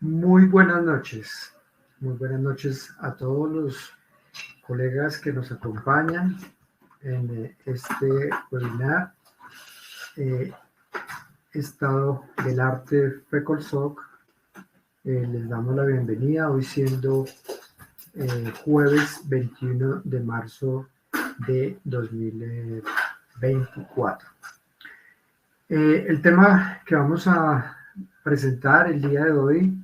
Muy buenas noches a todos los colegas que nos acompañan en este webinar, Estado del Arte FECOLSOC. Les damos la bienvenida, hoy siendo jueves 21 de marzo de 2024. El tema que vamos a presentar el día de hoy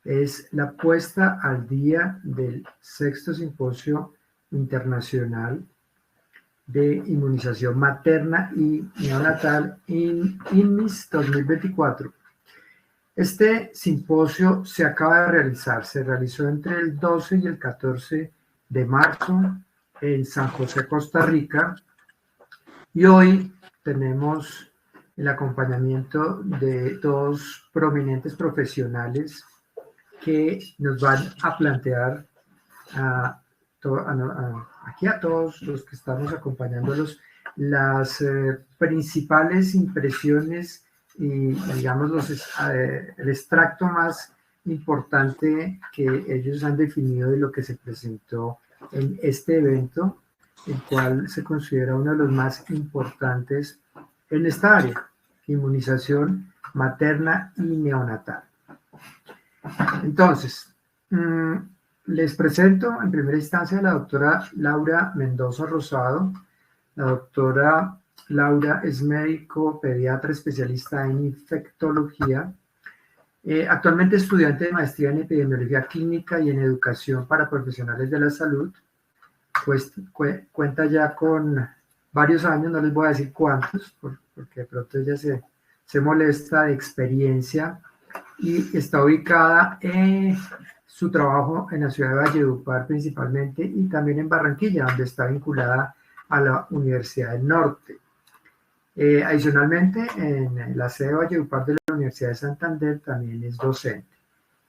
es la puesta al día del 6º Simposio Internacional de Inmunización Materna y Neonatal INMIS 2024. Este simposio se acaba de realizar, se realizó entre el 12 y el 14 de marzo en San José, Costa Rica, y hoy tenemos el acompañamiento de dos prominentes profesionales que nos van a plantear aquí a todos los que estamos acompañándolos las principales impresiones y, digamos, el extracto más importante que ellos han definido de lo que se presentó en este evento, el cual se considera uno de los más importantes en esta área, inmunización materna y neonatal. Entonces, les presento en primera instancia a la doctora Laura Mendoza Rosado. La doctora Laura es médico pediatra especialista en infectología, actualmente estudiante de maestría en epidemiología clínica y en educación para profesionales de la salud. Pues cuenta ya con varios años, no les voy a decir cuántos, porque de pronto ella se molesta, de experiencia, y está ubicada en su trabajo en la ciudad de Valledupar principalmente, y también en Barranquilla, donde está vinculada a la Universidad del Norte. Adicionalmente, en la sede de Valledupar de la Universidad de Santander también es docente.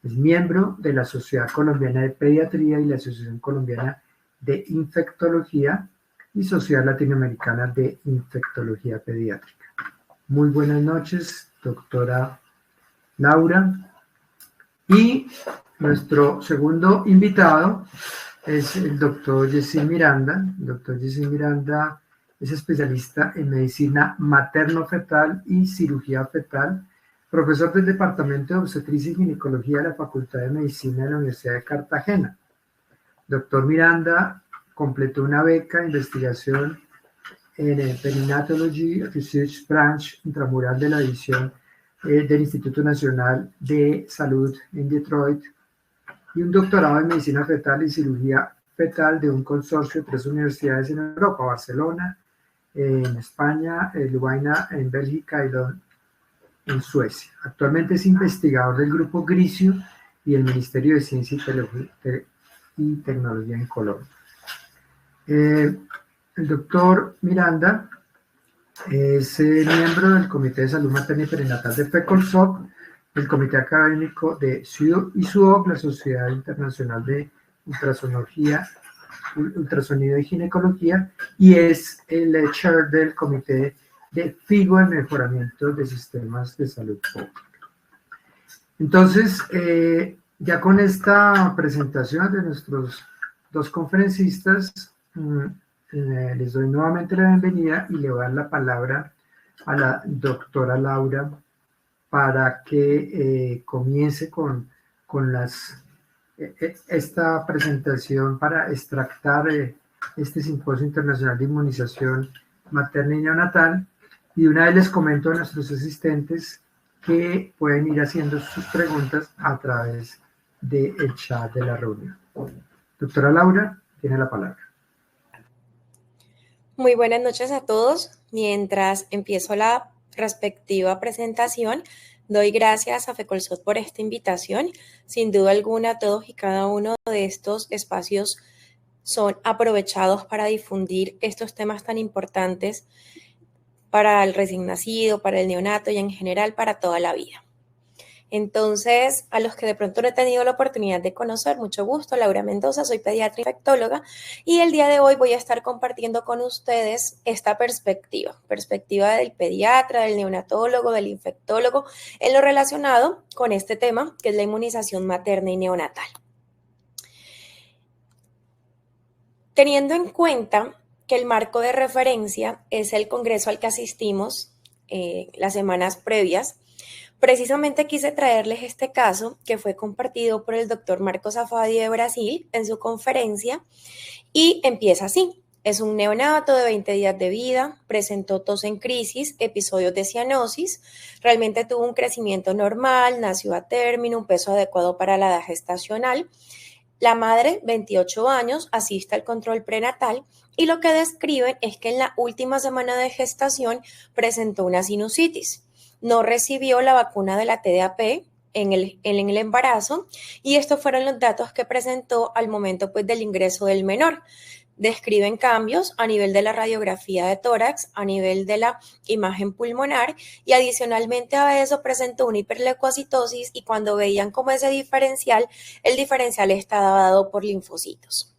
Es miembro de la Sociedad Colombiana de Pediatría y la Asociación Colombiana de Infectología y Sociedad Latinoamericana de Infectología Pediátrica. Muy buenas noches, doctora Laura. Y nuestro segundo invitado es el doctor Jessy Miranda. El doctor Jessy Miranda es especialista en medicina materno-fetal y cirugía fetal, profesor del Departamento de Obstetricia y Ginecología de la Facultad de Medicina de la Universidad de Cartagena. Doctor Miranda completó una beca de investigación en el Perinatology Research Branch intramural de la división del Instituto Nacional de Salud en Detroit, y un doctorado en medicina fetal y cirugía fetal de un consorcio de 3 universidades en Europa: Barcelona, en España, Ljubljana en Bélgica y Lund en Suecia. Actualmente es investigador del Grupo Grisio y el Ministerio de Ciencia y Tecnología en Colombia. El doctor Miranda es miembro del Comité de Salud Materna y Perinatal de FECOLSOC, el Comité Académico de ISUOC, la Sociedad Internacional de Ultrasonido y Ginecología, y es el chair del Comité de FIGO, de Mejoramiento de Sistemas de Salud Pública. Entonces, ya con esta presentación de nuestros dos conferencistas, les doy nuevamente la bienvenida y le voy a dar la palabra a la doctora Laura para que comience con esta presentación para extractar este Simposio Internacional de Inmunización Materna y Neonatal. Y una vez les comento a nuestros asistentes que pueden ir haciendo sus preguntas a través del chat de la reunión. Doctora Laura, tiene la palabra. Muy buenas noches a todos. Mientras empiezo la respectiva presentación, doy gracias a FECOLSOC por esta invitación. Sin duda alguna, todos y cada uno de estos espacios son aprovechados para difundir estos temas tan importantes para el recién nacido, para el neonato y en general para toda la vida. Entonces, a los que de pronto no he tenido la oportunidad de conocer, mucho gusto, Laura Mendoza, soy pediatra infectóloga y el día de hoy voy a estar compartiendo con ustedes esta perspectiva del pediatra, del neonatólogo, del infectólogo, en lo relacionado con este tema que es la inmunización materna y neonatal. Teniendo en cuenta que el marco de referencia es el congreso al que asistimos las semanas previas, precisamente quise traerles este caso que fue compartido por el doctor Marcos Affadi de Brasil en su conferencia y empieza así. Es un neonato de 20 días de vida, presentó tos en crisis, episodios de cianosis, realmente tuvo un crecimiento normal, nació a término, un peso adecuado para la edad gestacional. La madre, 28 años, asiste al control prenatal y lo que describen es que en la última semana de gestación presentó una sinusitis. No recibió la vacuna de la TDAP en el embarazo y estos fueron los datos que presentó al momento del ingreso del menor. Describen cambios a nivel de la radiografía de tórax, a nivel de la imagen pulmonar y adicionalmente a eso presentó una hiperleucocitosis y cuando veían como ese diferencial, el diferencial estaba dado por linfocitos.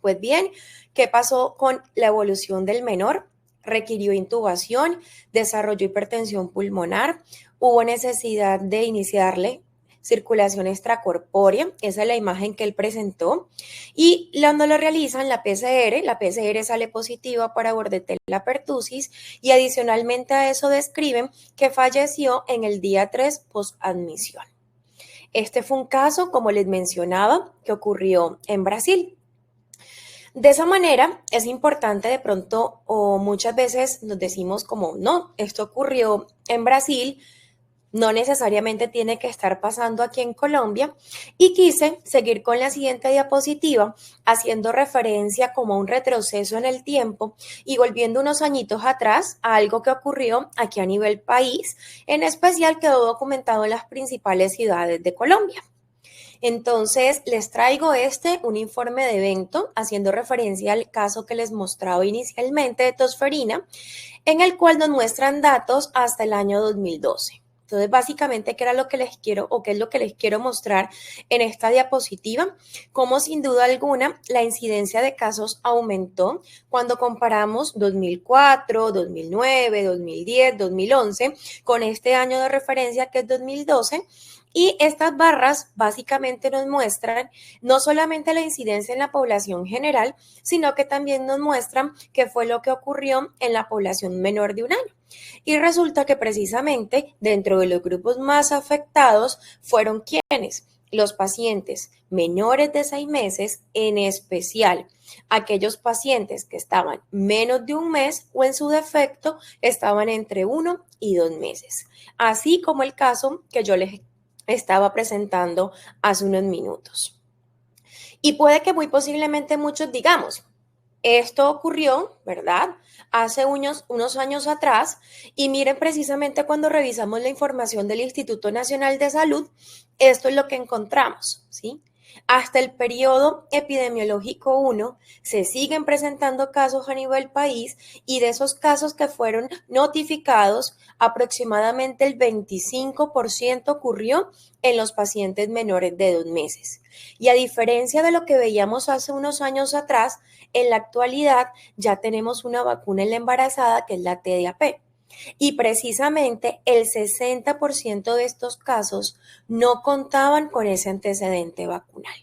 Pues bien, ¿qué pasó con la evolución del menor? Requirió intubación, desarrolló hipertensión pulmonar, hubo necesidad de iniciarle circulación extracorpórea, esa es la imagen que él presentó, y cuando lo realizan la PCR sale positiva para Bordetella pertussis y adicionalmente a eso describen que falleció en el día 3 post-admisión. Este fue un caso, como les mencionaba, que ocurrió en Brasil. De esa manera es importante de pronto o muchas veces nos decimos como, no, esto ocurrió en Brasil, no necesariamente tiene que estar pasando aquí en Colombia y quise seguir con la siguiente diapositiva haciendo referencia como a un retroceso en el tiempo y volviendo unos añitos atrás a algo que ocurrió aquí a nivel país, en especial quedó documentado en las principales ciudades de Colombia. Entonces, les traigo un informe de evento haciendo referencia al caso que les mostraba inicialmente de tosferina, en el cual nos muestran datos hasta el año 2012. Entonces, básicamente, ¿qué era lo que les quiero o qué es lo que les quiero mostrar en esta diapositiva? Cómo sin duda alguna la incidencia de casos aumentó cuando comparamos 2004, 2009, 2010, 2011 con este año de referencia que es 2012. Y estas barras básicamente nos muestran no solamente la incidencia en la población general, sino que también nos muestran qué fue lo que ocurrió en la población menor de un año. Y resulta que precisamente dentro de los grupos más afectados fueron quienes, los pacientes menores de 6 meses, en especial aquellos pacientes que estaban menos de un mes o en su defecto estaban entre 1 y 2 meses. Así como el caso que yo les estaba presentando hace unos minutos. Y puede que muy posiblemente muchos digamos, esto ocurrió, ¿verdad? Hace unos años atrás y miren precisamente cuando revisamos la información del Instituto Nacional de Salud, esto es lo que encontramos, ¿sí? Hasta el periodo epidemiológico 1 se siguen presentando casos a nivel país y de esos casos que fueron notificados, aproximadamente el 25% ocurrió en los pacientes menores de 2 meses. Y a diferencia de lo que veíamos hace unos años atrás, en la actualidad ya tenemos una vacuna en la embarazada que es la TDAP. Y precisamente el 60% de estos casos no contaban con ese antecedente vacunal.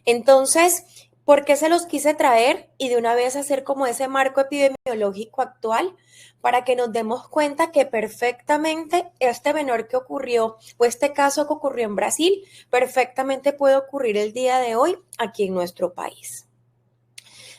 Entonces, ¿por qué se los quise traer y de una vez hacer como ese marco epidemiológico actual? Para que nos demos cuenta que perfectamente este menor que ocurrió o este caso que ocurrió en Brasil, perfectamente puede ocurrir el día de hoy aquí en nuestro país.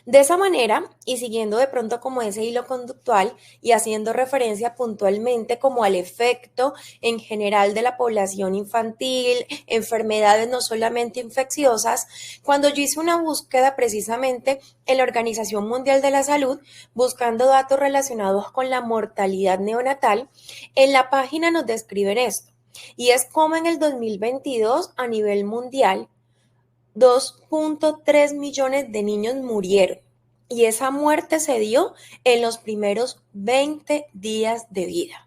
De esa manera, y siguiendo de pronto como ese hilo conductual y haciendo referencia puntualmente como al efecto en general de la población infantil, enfermedades no solamente infecciosas, cuando yo hice una búsqueda precisamente en la Organización Mundial de la Salud, buscando datos relacionados con la mortalidad neonatal, en la página nos describen esto, y es como en el 2022 a nivel mundial, 2.3 millones de niños murieron y esa muerte se dio en los primeros 20 días de vida.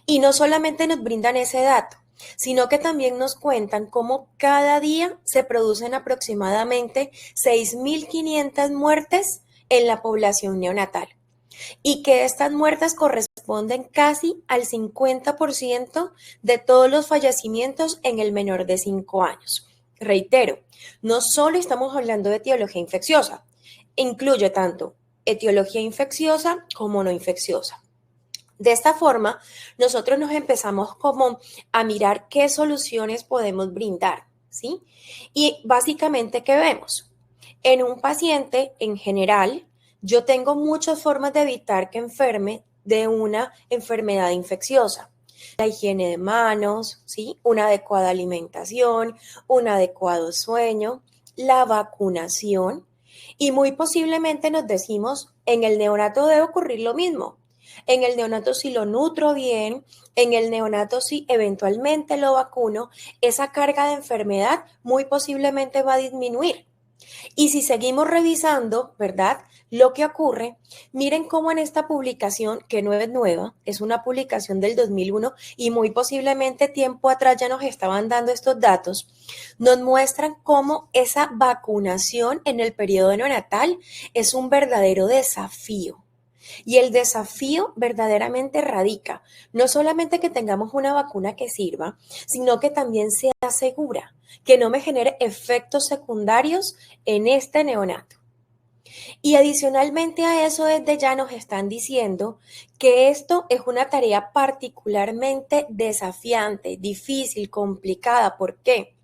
Y no solamente nos brindan ese dato, sino que también nos cuentan cómo cada día se producen aproximadamente 6.500 muertes en la población neonatal y que estas muertes corresponden casi al 50% de todos los fallecimientos en el menor de 5 años. Reitero, no solo estamos hablando de etiología infecciosa, incluye tanto etiología infecciosa como no infecciosa. De esta forma, nosotros nos empezamos como a mirar qué soluciones podemos brindar, ¿sí? Y básicamente, ¿qué vemos? En un paciente, en general, yo tengo muchas formas de evitar que enferme de una enfermedad infecciosa. La higiene de manos, ¿sí? Una adecuada alimentación, un adecuado sueño, la vacunación y muy posiblemente nos decimos, en el neonato debe ocurrir lo mismo. En el neonato si lo nutro bien, en el neonato si eventualmente lo vacuno, esa carga de enfermedad muy posiblemente va a disminuir. Y si seguimos revisando, ¿verdad? Lo que ocurre, miren cómo en esta publicación, que no es nueva, es una publicación del 2001 y muy posiblemente tiempo atrás ya nos estaban dando estos datos, nos muestran cómo esa vacunación en el periodo neonatal es un verdadero desafío. Y el desafío verdaderamente radica no solamente que tengamos una vacuna que sirva, sino que también sea segura, que no me genere efectos secundarios en este neonato. Y adicionalmente a eso, desde ya nos están diciendo que esto es una tarea particularmente desafiante, difícil, complicada. ¿Por qué?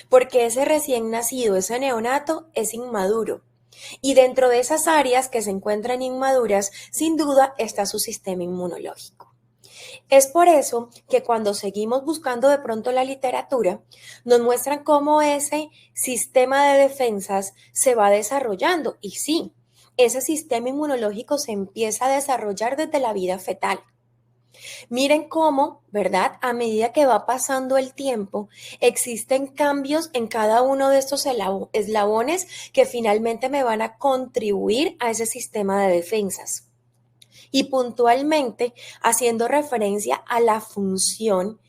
Porque ese recién nacido, ese neonato, es inmaduro. Y dentro de esas áreas que se encuentran inmaduras, sin duda está su sistema inmunológico. Es por eso que cuando seguimos buscando de pronto la literatura, nos muestran cómo ese sistema de defensas se va desarrollando. Y sí, ese sistema inmunológico se empieza a desarrollar desde la vida fetal. Miren cómo, ¿verdad? A medida que va pasando el tiempo, existen cambios en cada uno de estos eslabones que finalmente me van a contribuir a ese sistema de defensas. Y puntualmente, haciendo referencia a la función,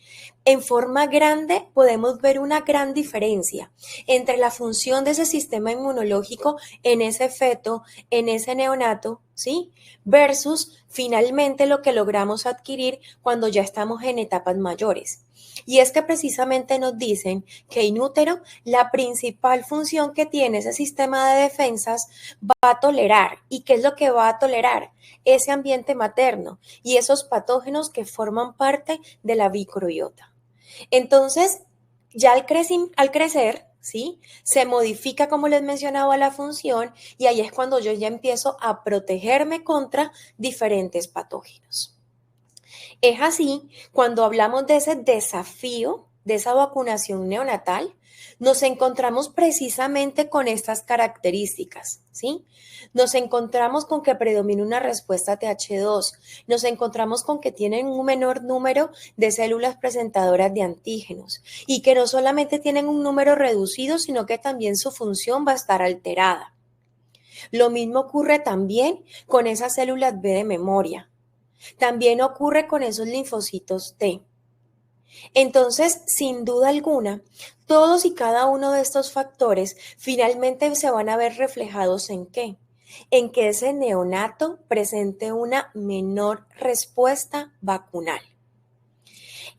en forma grande podemos ver una gran diferencia entre la función de ese sistema inmunológico en ese feto, en ese neonato, ¿sí? Versus finalmente lo que logramos adquirir cuando ya estamos en etapas mayores. Y es que precisamente nos dicen que in útero la principal función que tiene ese sistema de defensas va a tolerar. ¿Y qué es lo que va a tolerar? Ese ambiente materno y esos patógenos que forman parte de la microbiota. Entonces, ya al crecer, ¿sí? Se modifica, como les mencionaba, la función y ahí es cuando yo ya empiezo a protegerme contra diferentes patógenos. Es así, cuando hablamos de ese desafío, de esa vacunación neonatal, nos encontramos precisamente con estas características, ¿sí? Nos encontramos con que predomina una respuesta TH2, nos encontramos con que tienen un menor número de células presentadoras de antígenos y que no solamente tienen un número reducido, sino que también su función va a estar alterada. Lo mismo ocurre también con esas células B de memoria. También ocurre con esos linfocitos T. Entonces, sin duda alguna, todos y cada uno de estos factores finalmente se van a ver reflejados ¿en qué? En que ese neonato presente una menor respuesta vacunal.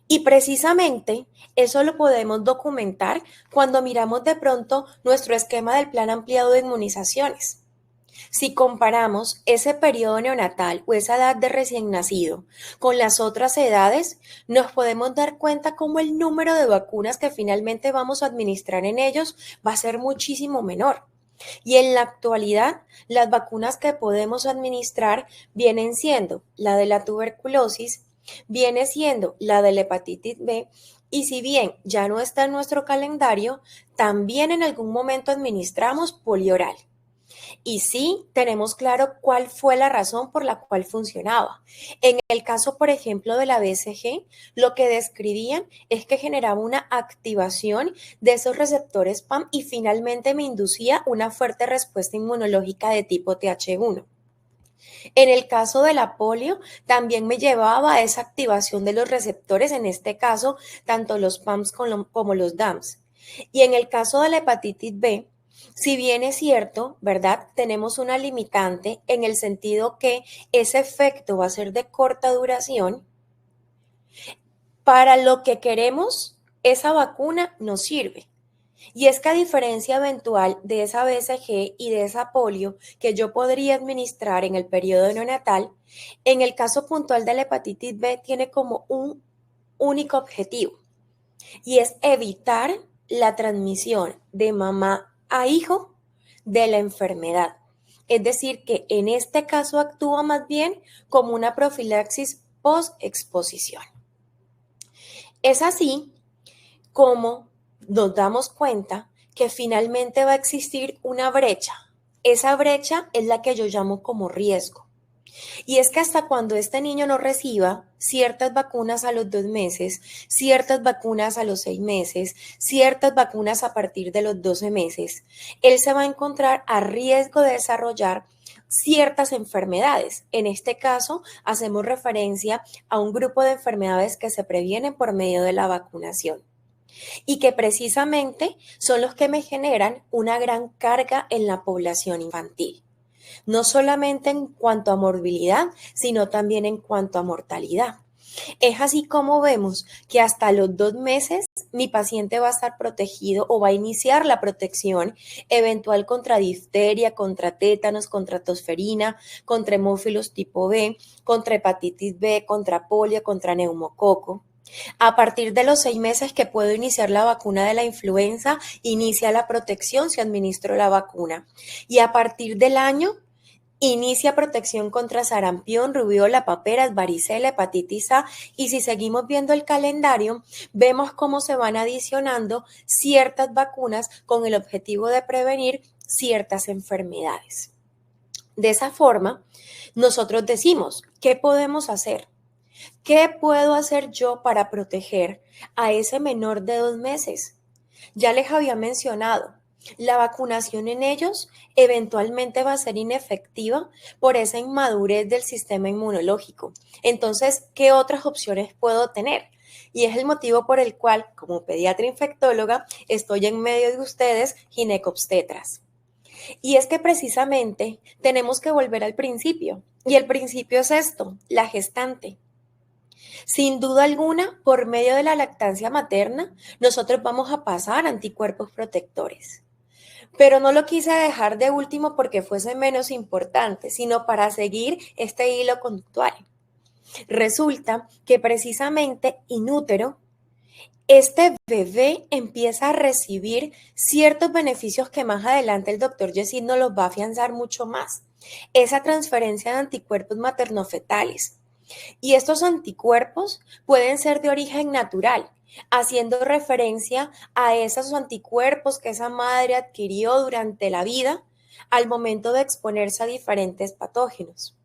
Y precisamente eso lo podemos documentar cuando miramos de pronto nuestro esquema del plan ampliado de inmunizaciones. Si comparamos ese periodo neonatal o esa edad de recién nacido con las otras edades, nos podemos dar cuenta cómo el número de vacunas que finalmente vamos a administrar en ellos va a ser muchísimo menor. Y en la actualidad, las vacunas que podemos administrar vienen siendo la de la tuberculosis, viene siendo la de la hepatitis B, y si bien ya no está en nuestro calendario, también en algún momento administramos polioral. Y sí, tenemos claro cuál fue la razón por la cual funcionaba. En el caso, por ejemplo, de la BCG, lo que describían es que generaba una activación de esos receptores PAM y finalmente me inducía una fuerte respuesta inmunológica de tipo TH1. En el caso de la polio, también me llevaba a esa activación de los receptores, en este caso, tanto los PAMs como los DAMs. Y en el caso de la hepatitis B, si bien es cierto, ¿verdad? Tenemos una limitante en el sentido que ese efecto va a ser de corta duración. Para lo que queremos, esa vacuna nos sirve. Y es que a diferencia eventual de esa BCG y de esa polio que yo podría administrar en el periodo neonatal, en el caso puntual de la hepatitis B tiene como un único objetivo y es evitar la transmisión de mamá a hijo de la enfermedad. Es decir, que en este caso actúa más bien como una profilaxis post-exposición. Es así como nos damos cuenta que finalmente va a existir una brecha. Esa brecha es la que yo llamo como riesgo. Y es que hasta cuando este niño no reciba ciertas vacunas a los 2 meses, ciertas vacunas a los 6 meses, ciertas vacunas a partir de los 12 meses, él se va a encontrar a riesgo de desarrollar ciertas enfermedades. En este caso, hacemos referencia a un grupo de enfermedades que se previenen por medio de la vacunación y que precisamente son los que me generan una gran carga en la población infantil. No solamente en cuanto a morbilidad, sino también en cuanto a mortalidad. Es así como vemos que hasta los 2 meses mi paciente va a estar protegido o va a iniciar la protección eventual contra difteria, contra tétanos, contra tosferina, contra hemófilos tipo B, contra hepatitis B, contra polio, contra neumococo. A partir de los 6 meses que puedo iniciar la vacuna de la influenza, inicia la protección si administro la vacuna. Y a partir del año, inicia protección contra sarampión, rubiola, paperas, varicela, hepatitis A. Y si seguimos viendo el calendario, vemos cómo se van adicionando ciertas vacunas con el objetivo de prevenir ciertas enfermedades. De esa forma, nosotros decimos, ¿qué podemos hacer? ¿Qué puedo hacer yo para proteger a ese menor de 2 meses? Ya les había mencionado, la vacunación en ellos eventualmente va a ser inefectiva por esa inmadurez del sistema inmunológico. Entonces, ¿qué otras opciones puedo tener? Y es el motivo por el cual, como pediatra infectóloga, estoy en medio de ustedes, ginecobstetras. Y es que precisamente tenemos que volver al principio. Y el principio es esto, la gestante. Sin duda alguna, por medio de la lactancia materna, nosotros vamos a pasar anticuerpos protectores. Pero no lo quise dejar de último porque fuese menos importante, sino para seguir este hilo conductual. Resulta que precisamente in útero, este bebé empieza a recibir ciertos beneficios que más adelante el doctor Yesid nos los va a afianzar mucho más. Esa transferencia de anticuerpos maternofetales. Y estos anticuerpos pueden ser de origen natural, haciendo referencia a esos anticuerpos que esa madre adquirió durante la vida al momento de exponerse a diferentes patógenos.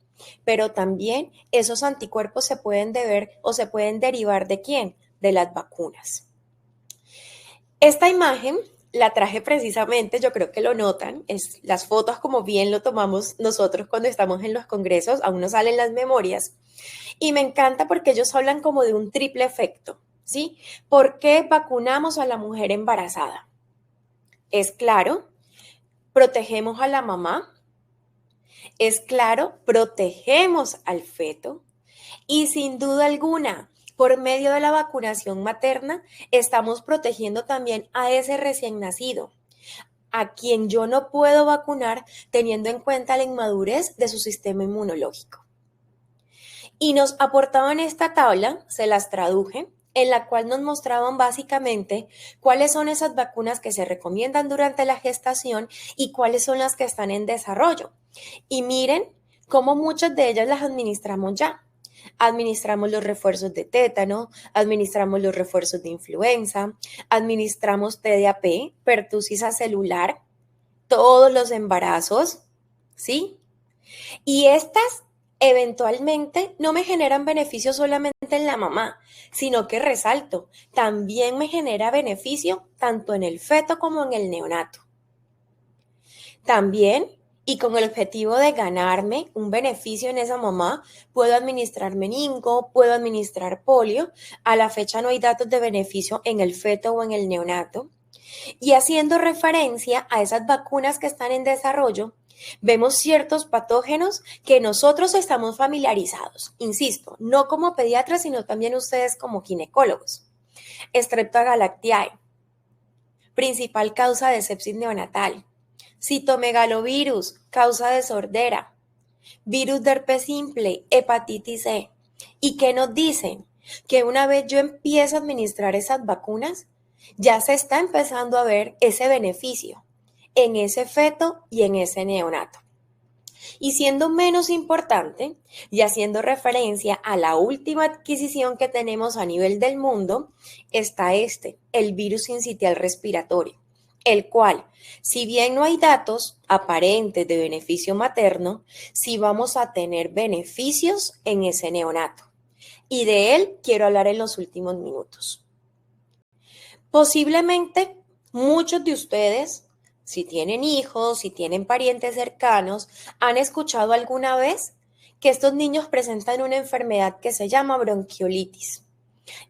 Pero también esos anticuerpos se pueden deber o se pueden derivar ¿de quién? De las vacunas. Esta imagen la traje precisamente, yo creo que lo notan, es las fotos como bien lo tomamos nosotros cuando estamos en los congresos, aún no salen las memorias. Y me encanta porque ellos hablan como de un triple efecto, ¿sí? ¿Por qué vacunamos a la mujer embarazada? Es claro, protegemos a la mamá, es claro, protegemos al feto y sin duda alguna, por medio de la vacunación materna, estamos protegiendo también a ese recién nacido, a quien yo no puedo vacunar teniendo en cuenta la inmadurez de su sistema inmunológico. Y nos aportaban esta tabla, se las traduje, en la cual nos mostraban básicamente cuáles son esas vacunas que se recomiendan durante la gestación y cuáles son las que están en desarrollo. Y miren cómo muchas de ellas las administramos ya. Administramos los refuerzos de tétano, administramos los refuerzos de influenza, administramos TDAP, pertusis acelular, todos los embarazos, ¿sí? Y estas eventualmente no me generan beneficio solamente en la mamá, sino que resalto, también me genera beneficio tanto en el feto como en el neonato. También Y con el objetivo de ganarme un beneficio en esa mamá, puedo administrar meningo, puedo administrar polio. A la fecha no hay datos de beneficio en el feto o en el neonato. Y haciendo referencia a esas vacunas que están en desarrollo, vemos ciertos patógenos que nosotros estamos familiarizados. Insisto, no como pediatras, sino también ustedes como ginecólogos. Streptogalactiae, principal causa de sepsis neonatal. Citomegalovirus, causa de sordera. Virus de herpes simple, hepatitis C. ¿Y qué nos dicen? Que una vez yo empiezo a administrar esas vacunas, ya se está empezando a ver ese beneficio en ese feto y en ese neonato. Y siendo menos importante, y haciendo referencia a la última adquisición que tenemos a nivel del mundo, está el virus sincitial respiratorio, el cual, si bien no hay datos aparentes de beneficio materno, sí vamos a tener beneficios en ese neonato. Y de él quiero hablar en los últimos minutos. Posiblemente muchos de ustedes, si tienen hijos, si tienen parientes cercanos, han escuchado alguna vez que estos niños presentan una enfermedad que se llama bronquiolitis.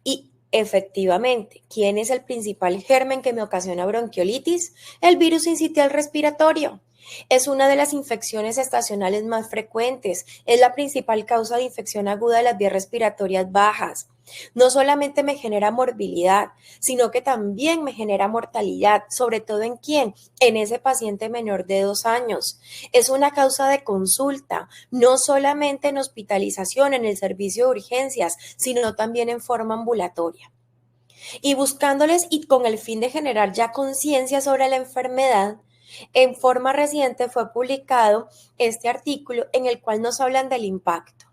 Y efectivamente, ¿quién es el principal germen que me ocasiona bronquiolitis? El virus sincitial respiratorio. Es una de las infecciones estacionales más frecuentes. Es la principal causa de infección aguda de las vías respiratorias bajas. No solamente me genera morbilidad, sino que también me genera mortalidad, sobre todo ¿en quién? En ese paciente menor de 2 años. Es una causa de consulta, no solamente en hospitalización, en el servicio de urgencias, sino también en forma ambulatoria. Y buscándoles y con el fin de generar ya conciencia sobre la enfermedad, en forma reciente fue publicado este artículo en el cual nos hablan del impacto.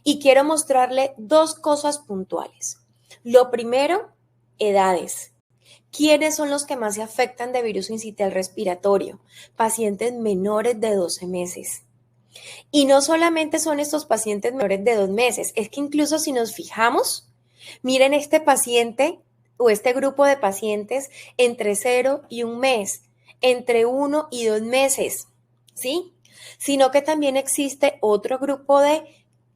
Y quiero mostrarle 2 cosas puntuales. Lo primero, edades. ¿Quiénes son los que más se afectan de virus sincitial respiratorio? Pacientes menores de 12 meses. Y no solamente son estos pacientes menores de 2 meses, es que incluso si nos fijamos, miren este paciente o este grupo de pacientes entre 0 y 1 mes, entre 1 y 2 meses, ¿sí? Sino que también existe otro grupo de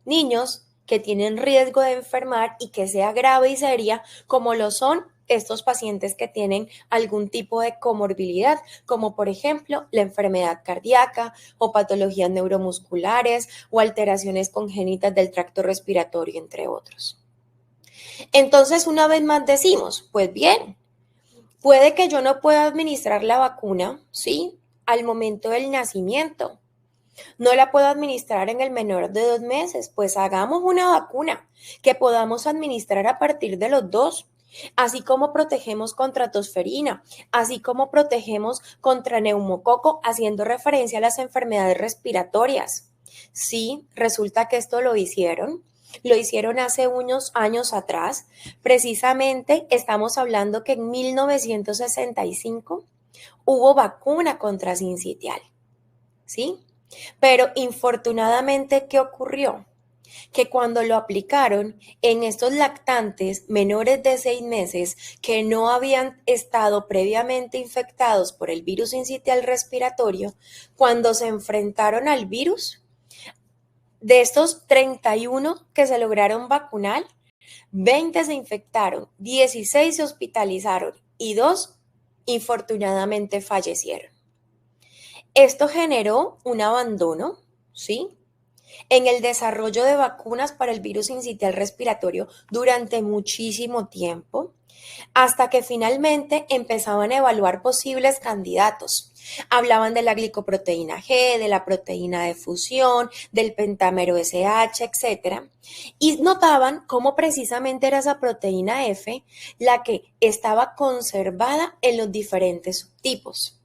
niños que tienen riesgo de enfermar y que sea grave y seria, como lo son estos pacientes que tienen algún tipo de comorbilidad, como por ejemplo la enfermedad cardíaca o patologías neuromusculares o alteraciones congénitas del tracto respiratorio, entre otros. Entonces, una vez más decimos, pues bien, puede que yo no pueda administrar la vacuna, ¿sí? Al momento del nacimiento. No la puedo administrar en el menor de 2 meses, pues hagamos una vacuna que podamos administrar a partir de los 2, así como protegemos contra tosferina, así como protegemos contra neumococo, haciendo referencia a las enfermedades respiratorias. Sí, resulta que esto lo hicieron hace unos años atrás. Precisamente estamos hablando que en 1965 hubo vacuna contra sincitial, ¿sí? Pero infortunadamente, ¿qué ocurrió? Que cuando lo aplicaron en estos lactantes menores de 6 meses que no habían estado previamente infectados por el virus sincitial respiratorio, cuando se enfrentaron al virus, de estos 31 que se lograron vacunar, 20 se infectaron, 16 se hospitalizaron y 2 infortunadamente fallecieron. Esto generó un abandono, ¿sí?, en el desarrollo de vacunas para el virus sincitial respiratorio durante muchísimo tiempo, hasta que finalmente empezaban a evaluar posibles candidatos. Hablaban de la glicoproteína G, de la proteína de fusión, del pentámero SH, etc. Y notaban cómo precisamente era esa proteína F la que estaba conservada en los diferentes subtipos.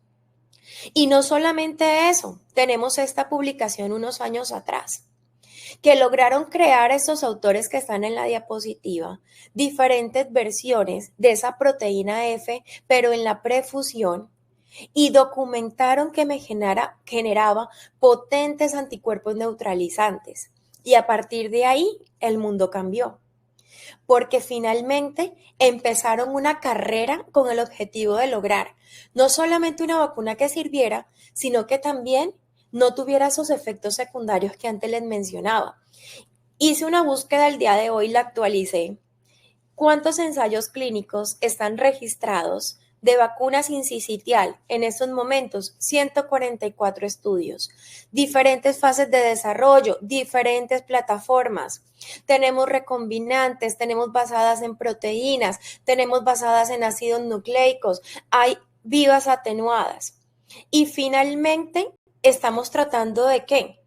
Y no solamente eso, tenemos esta publicación unos años atrás, que lograron crear estos autores que están en la diapositiva, diferentes versiones de esa proteína F, pero en la prefusión, y documentaron que me generaba potentes anticuerpos neutralizantes. Y a partir de ahí, el mundo cambió, porque finalmente empezaron una carrera con el objetivo de lograr no solamente una vacuna que sirviera, sino que también no tuviera esos efectos secundarios que antes les mencionaba. Hice una búsqueda el día de hoy, la actualicé. ¿Cuántos ensayos clínicos están registrados de vacunas sincicial en estos momentos? 144 estudios, diferentes fases de desarrollo, diferentes plataformas. Tenemos recombinantes, tenemos basadas en proteínas, tenemos basadas en ácidos nucleicos, hay vivas atenuadas. Y finalmente, estamos tratando ¿de qué?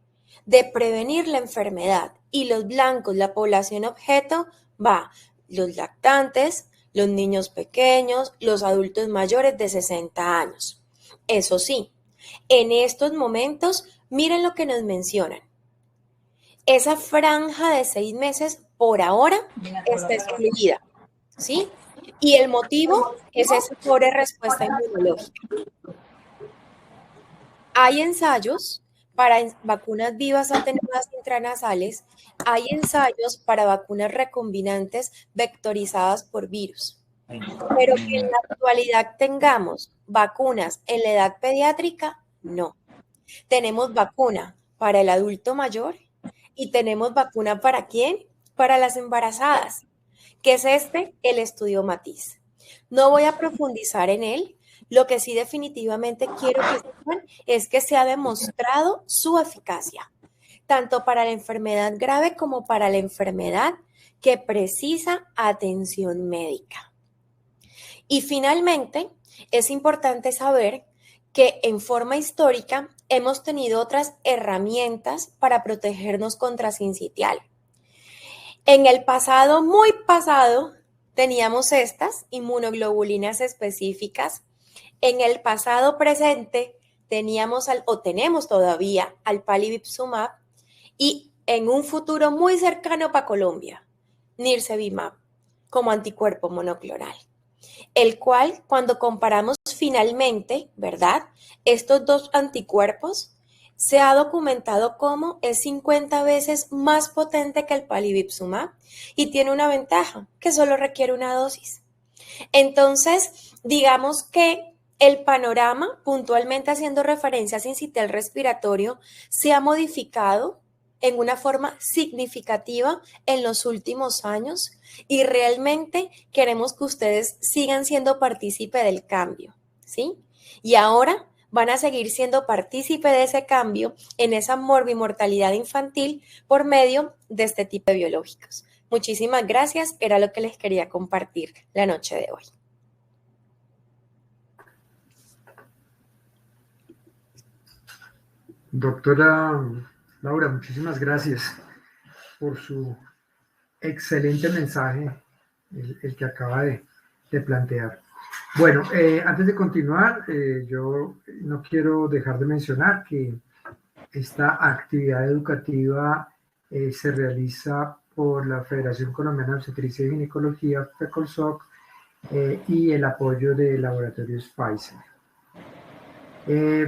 De prevenir la enfermedad. Y los blancos, la población objeto, va los lactantes, los niños pequeños, los adultos mayores de 60 años. Eso sí, en estos momentos, miren lo que nos mencionan. Esa franja de 6 meses por ahora está excluida, ¿sí? Y el motivo es esa pobre respuesta inmunológica. Hay ensayos para vacunas vivas atenuadas intranasales, hay ensayos para vacunas recombinantes vectorizadas por virus. Pero que en la actualidad tengamos vacunas en la edad pediátrica, no. Tenemos vacuna para el adulto mayor y tenemos vacuna ¿para quién? Para las embarazadas, que es el estudio Matiz. No voy a profundizar en él. Lo que sí definitivamente quiero que sepan es que se ha demostrado su eficacia, tanto para la enfermedad grave como para la enfermedad que precisa atención médica. Y finalmente, es importante saber que en forma histórica hemos tenido otras herramientas para protegernos contra sincitial. En el pasado, muy pasado, teníamos estas inmunoglobulinas específicas. En el pasado presente teníamos tenemos todavía al palivizumab y en un futuro muy cercano para Colombia, nirsevimab como anticuerpo monoclonal, el cual cuando comparamos finalmente, ¿verdad? Estos dos anticuerpos se ha documentado como es 50 veces más potente que el palivizumab y tiene una ventaja, que solo requiere una dosis. Entonces, digamos que el panorama, puntualmente haciendo referencia a sincitial respiratorio, se ha modificado en una forma significativa en los últimos años y realmente queremos que ustedes sigan siendo partícipe del cambio, ¿sí? Y ahora van a seguir siendo partícipe de ese cambio en esa morbimortalidad infantil por medio de este tipo de biológicos. Muchísimas gracias, era lo que les quería compartir la noche de hoy. Doctora Laura, muchísimas gracias por su excelente mensaje, el que acaba de plantear. Bueno, antes de continuar, yo no quiero dejar de mencionar que esta actividad educativa se realiza por la Federación Colombiana de Obstetricia y Ginecología, FECOLSOC, y el apoyo de Laboratorios Pfizer.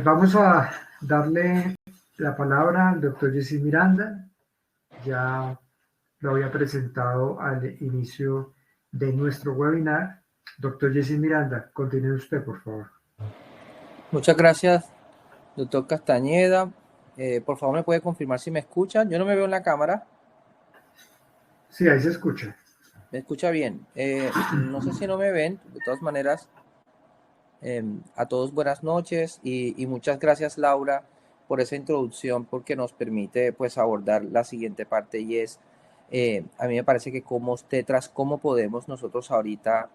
Vamos a darle la palabra al doctor Jessy Miranda. Ya lo había presentado al inicio de nuestro webinar. Doctor Jessy Miranda, continúe usted, por favor. Muchas gracias, doctor Castañeda. Por favor, ¿me puede confirmar si me escuchan? Yo no me veo en la cámara. Sí, ahí se escucha. ¿Me escucha bien? No sé si no me ven. De todas maneras, a todos buenas noches y muchas gracias, Laura, por esa introducción, porque nos permite pues abordar la siguiente parte y es, a mí me parece que como tetras, cómo podemos nosotros ahorita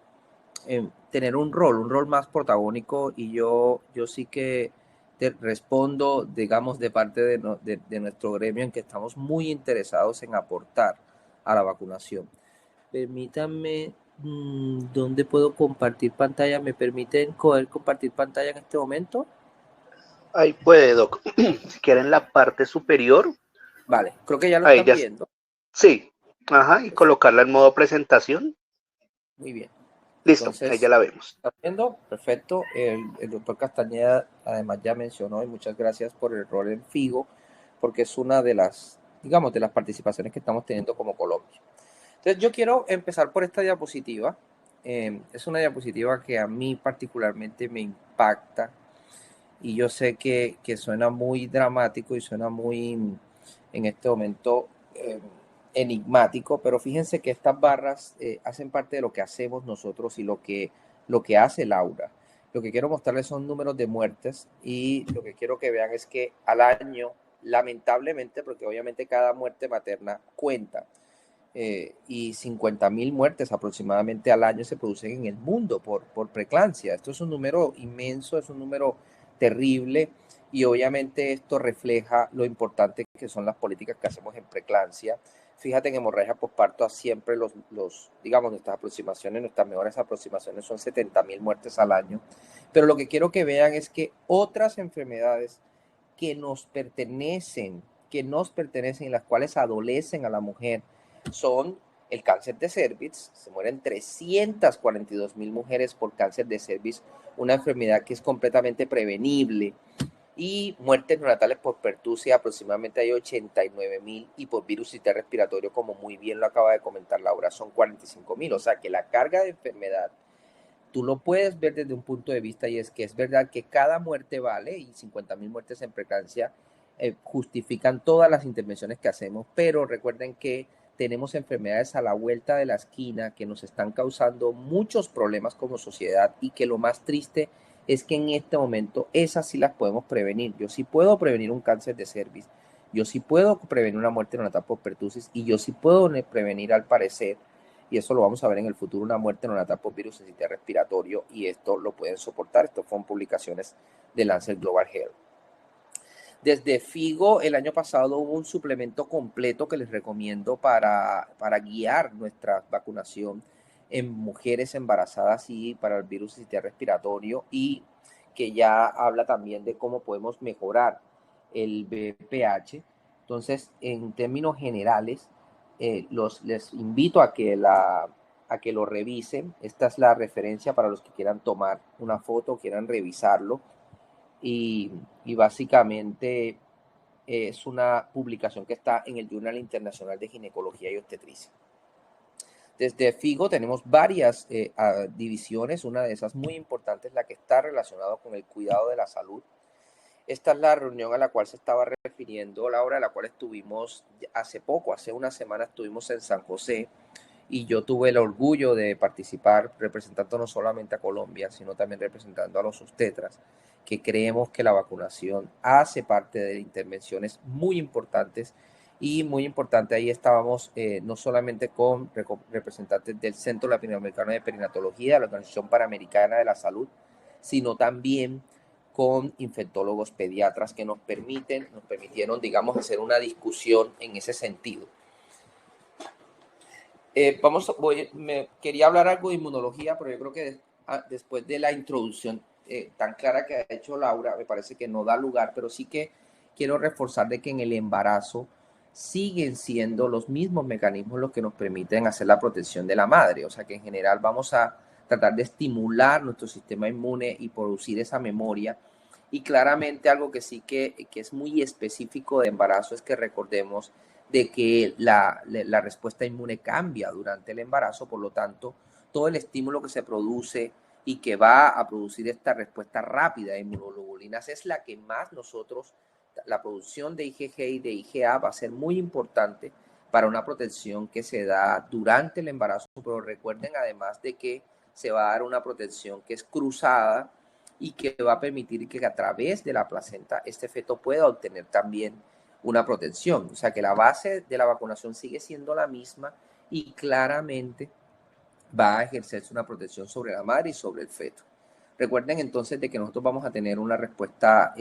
tener un rol más protagónico, y yo sí que te respondo, digamos, de parte de nuestro gremio, en que estamos muy interesados en aportar a la vacunación. Permítanme, ¿dónde puedo compartir pantalla? ¿Me permiten poder compartir pantalla en este momento? Ahí puede, Doc. Si quieren la parte superior. Vale, creo que ya lo están viendo. Sí, ajá, y colocarla en modo presentación. Muy bien. Listo, entonces, ahí ya la vemos. ¿Está viendo? Perfecto. El doctor Castañeda además ya mencionó, y muchas gracias por el rol en FIGO, porque es una de las, digamos, de las participaciones que estamos teniendo como Colombia. Entonces yo quiero empezar por esta diapositiva. Es una diapositiva que a mí particularmente me impacta y yo sé que suena muy dramático y suena muy, en este momento, enigmático, pero fíjense que estas barras hacen parte de lo que hacemos nosotros y lo que hace Laura. Lo que quiero mostrarles son números de muertes y lo que quiero que vean es que al año, lamentablemente, porque obviamente cada muerte materna cuenta, y 50.000 muertes aproximadamente al año se producen en el mundo por preeclampsia. Esto es un número inmenso, es un número terrible y obviamente esto refleja lo importante que son las políticas que hacemos en preeclampsia. Fíjate, en hemorragia posparto siempre digamos, nuestras aproximaciones, nuestras mejores aproximaciones son 70.000 muertes al año. Pero lo que quiero que vean es que otras enfermedades que nos pertenecen y las cuales adolecen a la mujer, son el cáncer de cervix. Se mueren 342.000 mujeres por cáncer de cervix, una enfermedad que es completamente prevenible. Y muertes neonatales por pertusia, aproximadamente hay 89.000, y por virus respiratorio, como muy bien lo acaba de comentar Laura, son 45.000. O sea que la carga de enfermedad, tú lo puedes ver desde un punto de vista, y es que es verdad que cada muerte vale, y 50.000 muertes en preeclampsia justifican todas las intervenciones que hacemos, pero recuerden que tenemos enfermedades a la vuelta de la esquina que nos están causando muchos problemas como sociedad, y que lo más triste es que en este momento esas sí las podemos prevenir. Yo sí puedo prevenir un cáncer de cervix, yo sí puedo prevenir una muerte neonatal por pertussis, y yo sí puedo prevenir, al parecer, y eso lo vamos a ver en el futuro, una muerte neonatal por virus sincitial respiratorio, y esto lo pueden soportar. Esto fueron publicaciones de Lancet Global Health. Desde FIGO, el año pasado hubo un suplemento completo que les recomiendo para guiar nuestra vacunación en mujeres embarazadas y para el virus sincitial respiratorio, y que ya habla también de cómo podemos mejorar el BPH. Entonces, en términos generales, les invito a que lo revisen. Esta es la referencia para los que quieran tomar una foto, quieran revisarlo. Y básicamente es una publicación que está en el Journal Internacional de Ginecología y Obstetricia. Desde FIGO tenemos varias divisiones. Una de esas muy importante es la que está relacionada con el cuidado de la salud. Esta es la reunión a la cual se estaba refiriendo Laura, a la cual estuvimos hace poco, hace una semana estuvimos en San José, y yo tuve el orgullo de participar representando no solamente a Colombia, sino también representando a los obstetras, que creemos que la vacunación hace parte de intervenciones muy importantes. Y muy importante, ahí estábamos no solamente con representantes del Centro Latinoamericano de Perinatología, la Organización Panamericana de la Salud, sino también con infectólogos pediatras que nos permitieron, digamos, hacer una discusión en ese sentido. Quería hablar algo de inmunología, pero yo creo que después de la introducción tan clara que ha hecho Laura, me parece que no da lugar, pero sí que quiero reforzar de que en el embarazo siguen siendo los mismos mecanismos los que nos permiten hacer la protección de la madre. O sea que en general vamos a tratar de estimular nuestro sistema inmune y producir esa memoria. Y claramente algo que sí que es muy específico de embarazo es que recordemos de que la respuesta inmune cambia durante el embarazo. Por lo tanto, todo el estímulo que se produce y que va a producir esta respuesta rápida de inmunoglobulinas es la que más nosotros, la producción de IgG y de IgA va a ser muy importante para una protección que se da durante el embarazo. Pero recuerden además de que se va a dar una protección que es cruzada y que va a permitir que a través de la placenta este feto pueda obtener también una protección. O sea que la base de la vacunación sigue siendo la misma, y claramente va a ejercerse una protección sobre la madre y sobre el feto. Recuerden entonces de que nosotros vamos a tener una respuesta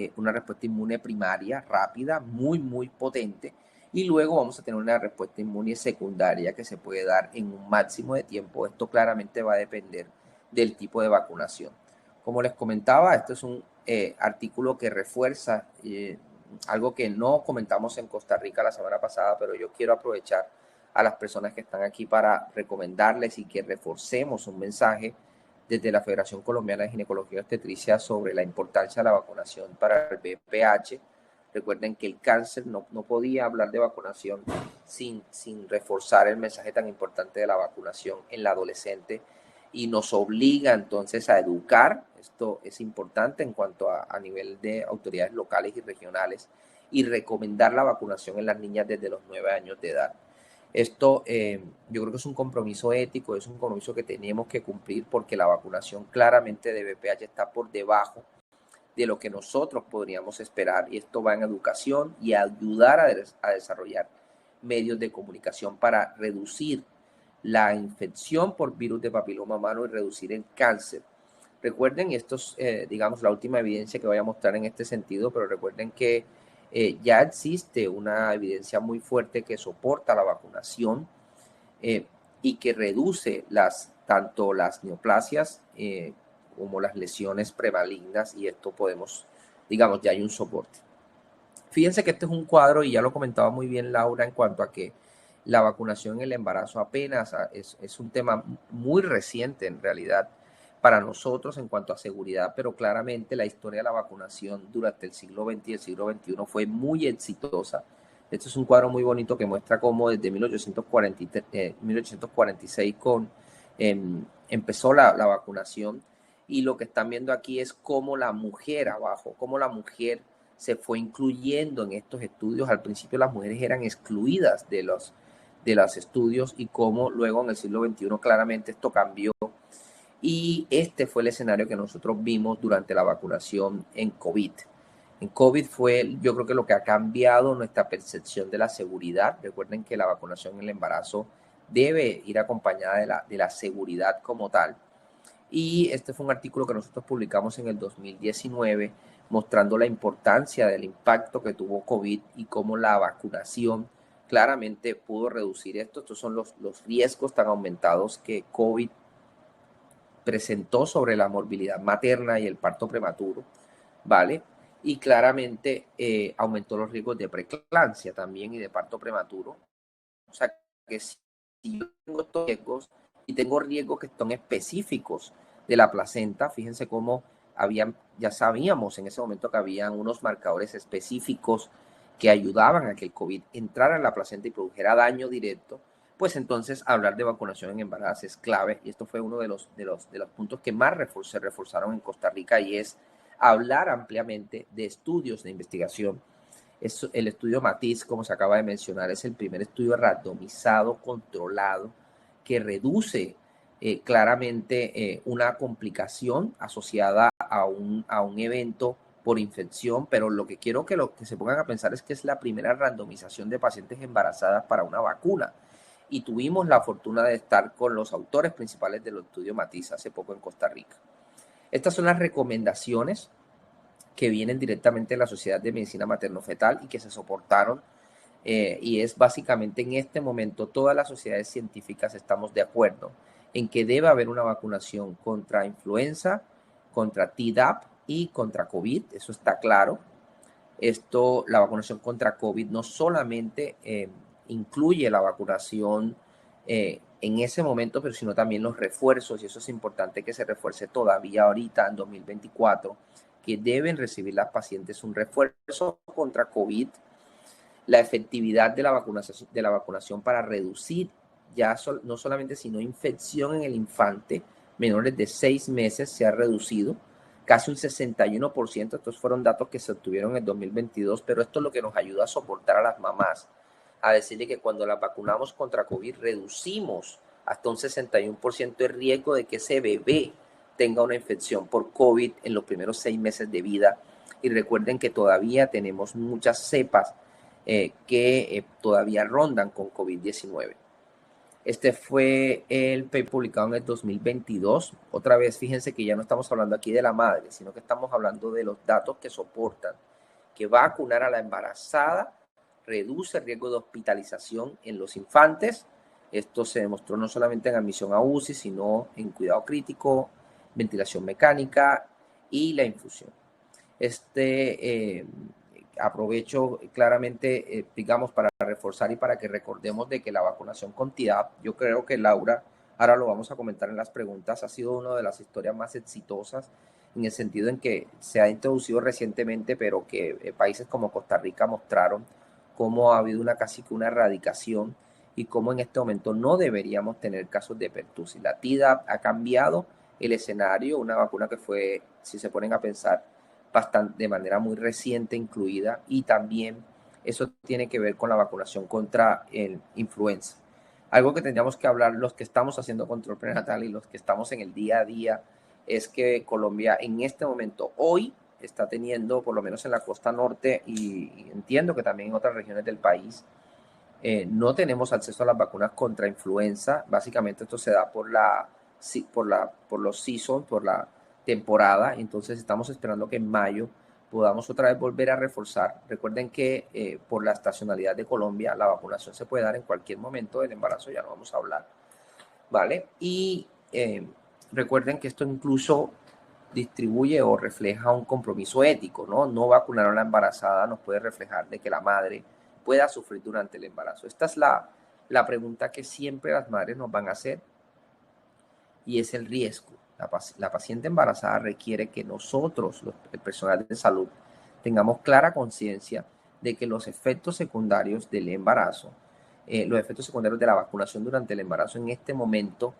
inmune primaria rápida, muy, muy potente, y luego vamos a tener una respuesta inmune secundaria que se puede dar en un máximo de tiempo. Esto claramente va a depender del tipo de vacunación. Como les comentaba, esto es un artículo que refuerza algo que no comentamos en Costa Rica la semana pasada, pero yo quiero aprovechar a las personas que están aquí para recomendarles y que reforcemos un mensaje desde la Federación Colombiana de Ginecología y Obstetricia sobre la importancia de la vacunación para el VPH. Recuerden que el cáncer no podía hablar de vacunación sin reforzar el mensaje tan importante de la vacunación en la adolescente y nos obliga entonces a educar. Esto es importante en cuanto a nivel de autoridades locales y regionales, y recomendar la vacunación en las niñas desde los 9 años de edad. Esto yo creo que es un compromiso ético, es un compromiso que tenemos que cumplir, porque la vacunación claramente de VPH está por debajo de lo que nosotros podríamos esperar, y esto va en educación y a ayudar a desarrollar medios de comunicación para reducir la infección por virus de papiloma humano y reducir el cáncer. Recuerden, esto es, digamos, la última evidencia que voy a mostrar en este sentido, pero recuerden que ya existe una evidencia muy fuerte que soporta la vacunación y que reduce tanto las neoplasias como las lesiones premalignas, y esto podemos, digamos, ya hay un soporte. Fíjense que este es un cuadro, y ya lo comentaba muy bien Laura, en cuanto a que la vacunación en el embarazo apenas es un tema muy reciente en realidad para nosotros en cuanto a seguridad, pero claramente la historia de la vacunación durante el siglo XX y el siglo XXI fue muy exitosa. Este es un cuadro muy bonito que muestra cómo desde 1846 empezó la vacunación, y lo que están viendo aquí es cómo la mujer abajo, cómo la mujer se fue incluyendo en estos estudios. Al principio las mujeres eran excluidas de los estudios, y cómo luego en el siglo XXI claramente esto cambió. Y este fue el escenario que nosotros vimos durante la vacunación en COVID. En COVID fue, yo creo que lo que ha cambiado nuestra percepción de la seguridad. Recuerden que la vacunación en el embarazo debe ir acompañada de la seguridad como tal. Y este fue un artículo que nosotros publicamos en el 2019 mostrando la importancia del impacto que tuvo COVID y cómo la vacunación claramente pudo reducir esto. Estos son los riesgos tan aumentados que COVID presentó sobre la morbilidad materna y el parto prematuro, ¿vale? Y claramente aumentó los riesgos de preeclampsia también y de parto prematuro. O sea que si yo tengo estos riesgos y tengo riesgos que son específicos de la placenta, fíjense cómo ya sabíamos en ese momento que habían unos marcadores específicos que ayudaban a que el COVID entrara en la placenta y produjera daño directo. Pues entonces hablar de vacunación en embarazo es clave, y esto fue uno de los puntos que más se reforzaron en Costa Rica, y es hablar ampliamente de estudios de investigación. El estudio MATIS, como se acaba de mencionar, es el primer estudio randomizado, controlado, que reduce claramente una complicación asociada a un evento por infección, pero lo que quiero que se pongan a pensar es que es la primera randomización de pacientes embarazadas para una vacuna. Y tuvimos la fortuna de estar con los autores principales del estudio MATIS hace poco en Costa Rica. Estas son las recomendaciones que vienen directamente de la Sociedad de Medicina Materno-Fetal y que se soportaron, y es básicamente en este momento todas las sociedades científicas estamos de acuerdo en que debe haber una vacunación contra influenza, contra Tdap y contra COVID, eso está claro. La vacunación contra COVID no solamente incluye la vacunación en ese momento, pero sino también los refuerzos, y eso es importante que se refuerce todavía ahorita en 2024, que deben recibir las pacientes un refuerzo contra COVID. La efectividad de la vacunación para reducir no solamente sino infección en el infante menores de 6 meses se ha reducido casi un 61%. Estos fueron datos que se obtuvieron en el 2022, pero esto es lo que nos ayuda a soportar a las mamás, a decirle que cuando las vacunamos contra COVID reducimos hasta un 61% el riesgo de que ese bebé tenga una infección por COVID en los primeros 6 meses de vida. Y recuerden que todavía tenemos muchas cepas que todavía rondan con COVID-19. Este fue el paper publicado en el 2022. Otra vez, fíjense que ya no estamos hablando aquí de la madre, sino que estamos hablando de los datos que soportan que vacunar a la embarazada reduce el riesgo de hospitalización en los infantes. Esto se demostró no solamente en admisión a UCI, sino en cuidado crítico, ventilación mecánica y la infusión. Aprovecho claramente, digamos, para reforzar y para que recordemos de que la vacunación con Tdap, yo creo que Laura, ahora lo vamos a comentar en las preguntas, ha sido una de las historias más exitosas en el sentido en que se ha introducido recientemente, pero que países como Costa Rica mostraron cómo ha habido casi que una erradicación, y cómo en este momento no deberíamos tener casos de pertussis. La Tdap ha cambiado el escenario, una vacuna que fue, si se ponen a pensar, de manera muy reciente incluida, y también eso tiene que ver con la vacunación contra el influenza. Algo que tendríamos que hablar los que estamos haciendo control prenatal y los que estamos en el día a día es que Colombia en este momento, hoy, está teniendo, por lo menos en la costa norte y entiendo que también en otras regiones del país, no tenemos acceso a las vacunas contra influenza. Básicamente esto se da por los seasons, por la temporada. Entonces estamos esperando que en mayo podamos otra vez volver a reforzar. Recuerden que por la estacionalidad de Colombia, la vacunación se puede dar en cualquier momento del embarazo, ya no vamos a hablar, ¿vale? Y recuerden que esto incluso distribuye o refleja un compromiso ético, ¿no? No vacunar a la embarazada nos puede reflejar de que la madre pueda sufrir durante el embarazo. Esta es la pregunta que siempre las madres nos van a hacer, y es el riesgo. La paciente embarazada requiere que nosotros, el personal de salud, tengamos clara conciencia de que los efectos secundarios del embarazo, los efectos secundarios de la vacunación durante el embarazo en este momento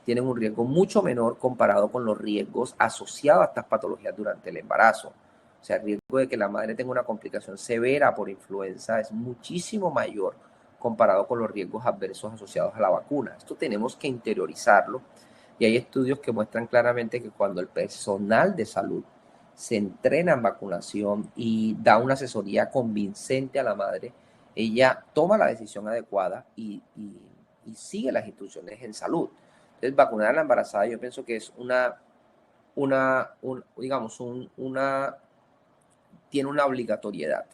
tienen un riesgo mucho menor comparado con los riesgos asociados a estas patologías durante el embarazo. O sea, el riesgo de que la madre tenga una complicación severa por influenza es muchísimo mayor comparado con los riesgos adversos asociados a la vacuna. Esto tenemos que interiorizarlo, y hay estudios que muestran claramente que cuando el personal de salud se entrena en vacunación y da una asesoría convincente a la madre, ella toma la decisión adecuada y sigue las instrucciones en salud. Entonces, vacunar a la embarazada yo pienso que es tiene una obligatoriedad.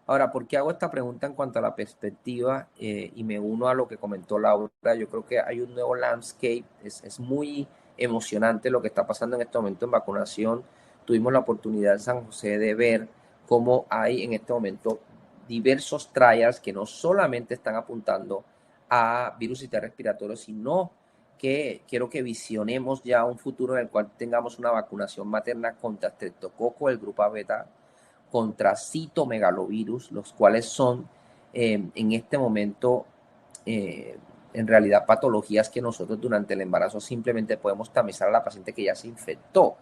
Ahora, ¿por qué hago esta pregunta en cuanto a la perspectiva? Y me uno a lo que comentó Laura. Yo creo que hay un nuevo landscape. Es muy emocionante lo que está pasando en este momento en vacunación. Tuvimos la oportunidad en San José de ver cómo hay en este momento diversos trials que no solamente están apuntando a virus sistémico respiratorio, sino que quiero que visionemos ya un futuro en el cual tengamos una vacunación materna contra estreptococo, el grupo beta, contra citomegalovirus, los cuales son en este momento en realidad patologías que nosotros durante el embarazo simplemente podemos tamizar a la paciente que ya se infectó,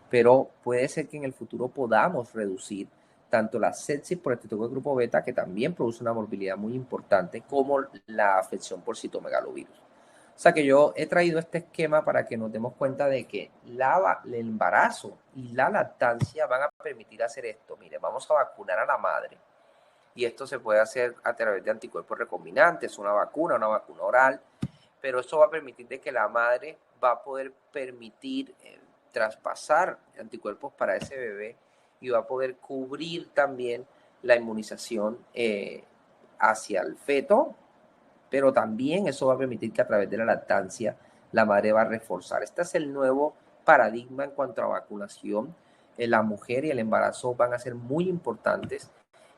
pero puede ser que en el futuro podamos reducir tanto la sepsis por estreptococo del grupo beta, que también produce una morbilidad muy importante, como la afección por citomegalovirus. O sea que yo he traído este esquema para que nos demos cuenta de que el embarazo y la lactancia van a permitir hacer esto. Mire, vamos a vacunar a la madre, y esto se puede hacer a través de anticuerpos recombinantes, una vacuna oral, pero esto va a permitir de que la madre va a poder permitir traspasar anticuerpos para ese bebé, y va a poder cubrir también la inmunización hacia el feto, pero también eso va a permitir que a través de la lactancia la madre va a reforzar. Este es el nuevo paradigma en cuanto a vacunación. La mujer y el embarazo van a ser muy importantes,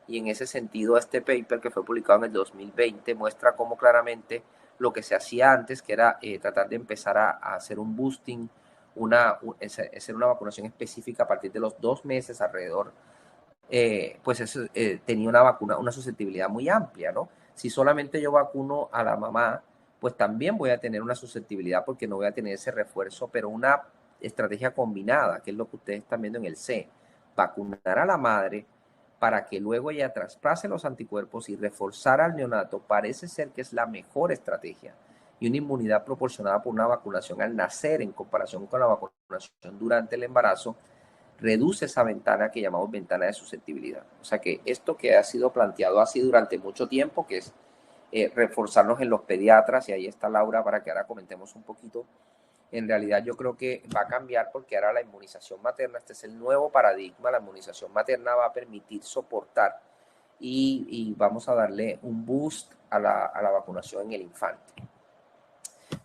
y en ese sentido este paper que fue publicado en el 2020 muestra cómo claramente lo que se hacía antes, que era tratar de empezar a hacer un boosting, hacer una vacunación específica a partir de los 2 meses alrededor, pues eso tenía una susceptibilidad muy amplia, ¿no? Si solamente yo vacuno a la mamá, pues también voy a tener una susceptibilidad porque no voy a tener ese refuerzo, pero una estrategia combinada, que es lo que ustedes están viendo en el C, vacunar a la madre para que luego ella traspase los anticuerpos y reforzar al neonato, parece ser que es la mejor estrategia, y una inmunidad proporcionada por una vacunación al nacer en comparación con la vacunación durante el embarazo reduce esa ventana que llamamos ventana de susceptibilidad. O sea que esto que ha sido planteado así durante mucho tiempo, que es reforzarnos en los pediatras, y ahí está Laura para que ahora comentemos un poquito, en realidad yo creo que va a cambiar, porque ahora la inmunización materna, este es el nuevo paradigma, la inmunización materna va a permitir soportar y vamos a darle un boost a la vacunación en el infante.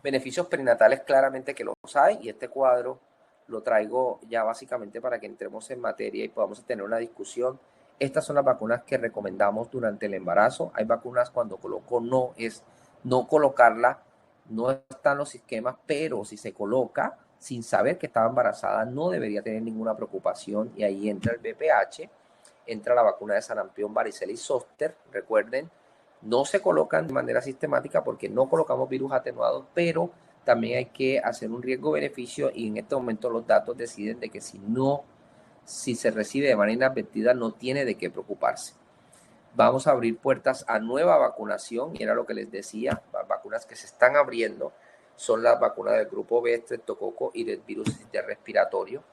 Beneficios perinatales claramente que los hay, y este cuadro lo traigo ya básicamente para que entremos en materia y podamos tener una discusión. Estas son las vacunas que recomendamos durante el embarazo. Hay vacunas cuando coloco no es no colocarla, no están los esquemas, pero si se coloca sin saber que estaba embarazada no debería tener ninguna preocupación, y ahí entra el VPH, entra la vacuna de sarampión, varicela y zóster. Recuerden, No se colocan de manera sistemática porque no colocamos virus atenuados, pero también hay que hacer un riesgo-beneficio y en este momento los datos deciden de que si se recibe de manera inadvertida, no tiene de qué preocuparse. Vamos a abrir puertas a nueva vacunación y era lo que les decía, las vacunas que se están abriendo son las vacunas del grupo B, estreptococo y del virus respiratorio.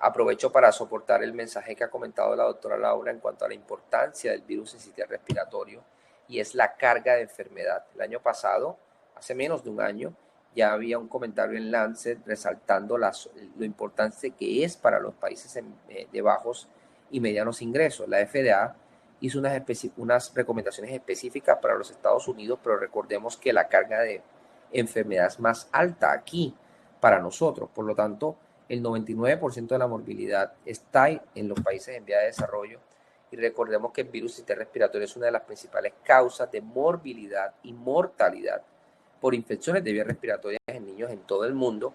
Aprovecho para soportar el mensaje que ha comentado la doctora Laura en cuanto a la importancia del virus respiratorio y es la carga de enfermedad. El año pasado, hace menos de un año, ya había un comentario en Lancet resaltando lo importante que es para los países de bajos y medianos ingresos. La FDA hizo unas recomendaciones específicas para los Estados Unidos, pero recordemos que la carga de enfermedad es más alta aquí para nosotros. Por lo tanto, el 99% de la morbilidad está en los países en vía de desarrollo y recordemos que el virus respiratorio es una de las principales causas de morbilidad y mortalidad por infecciones de vías respiratorias en niños en todo el mundo.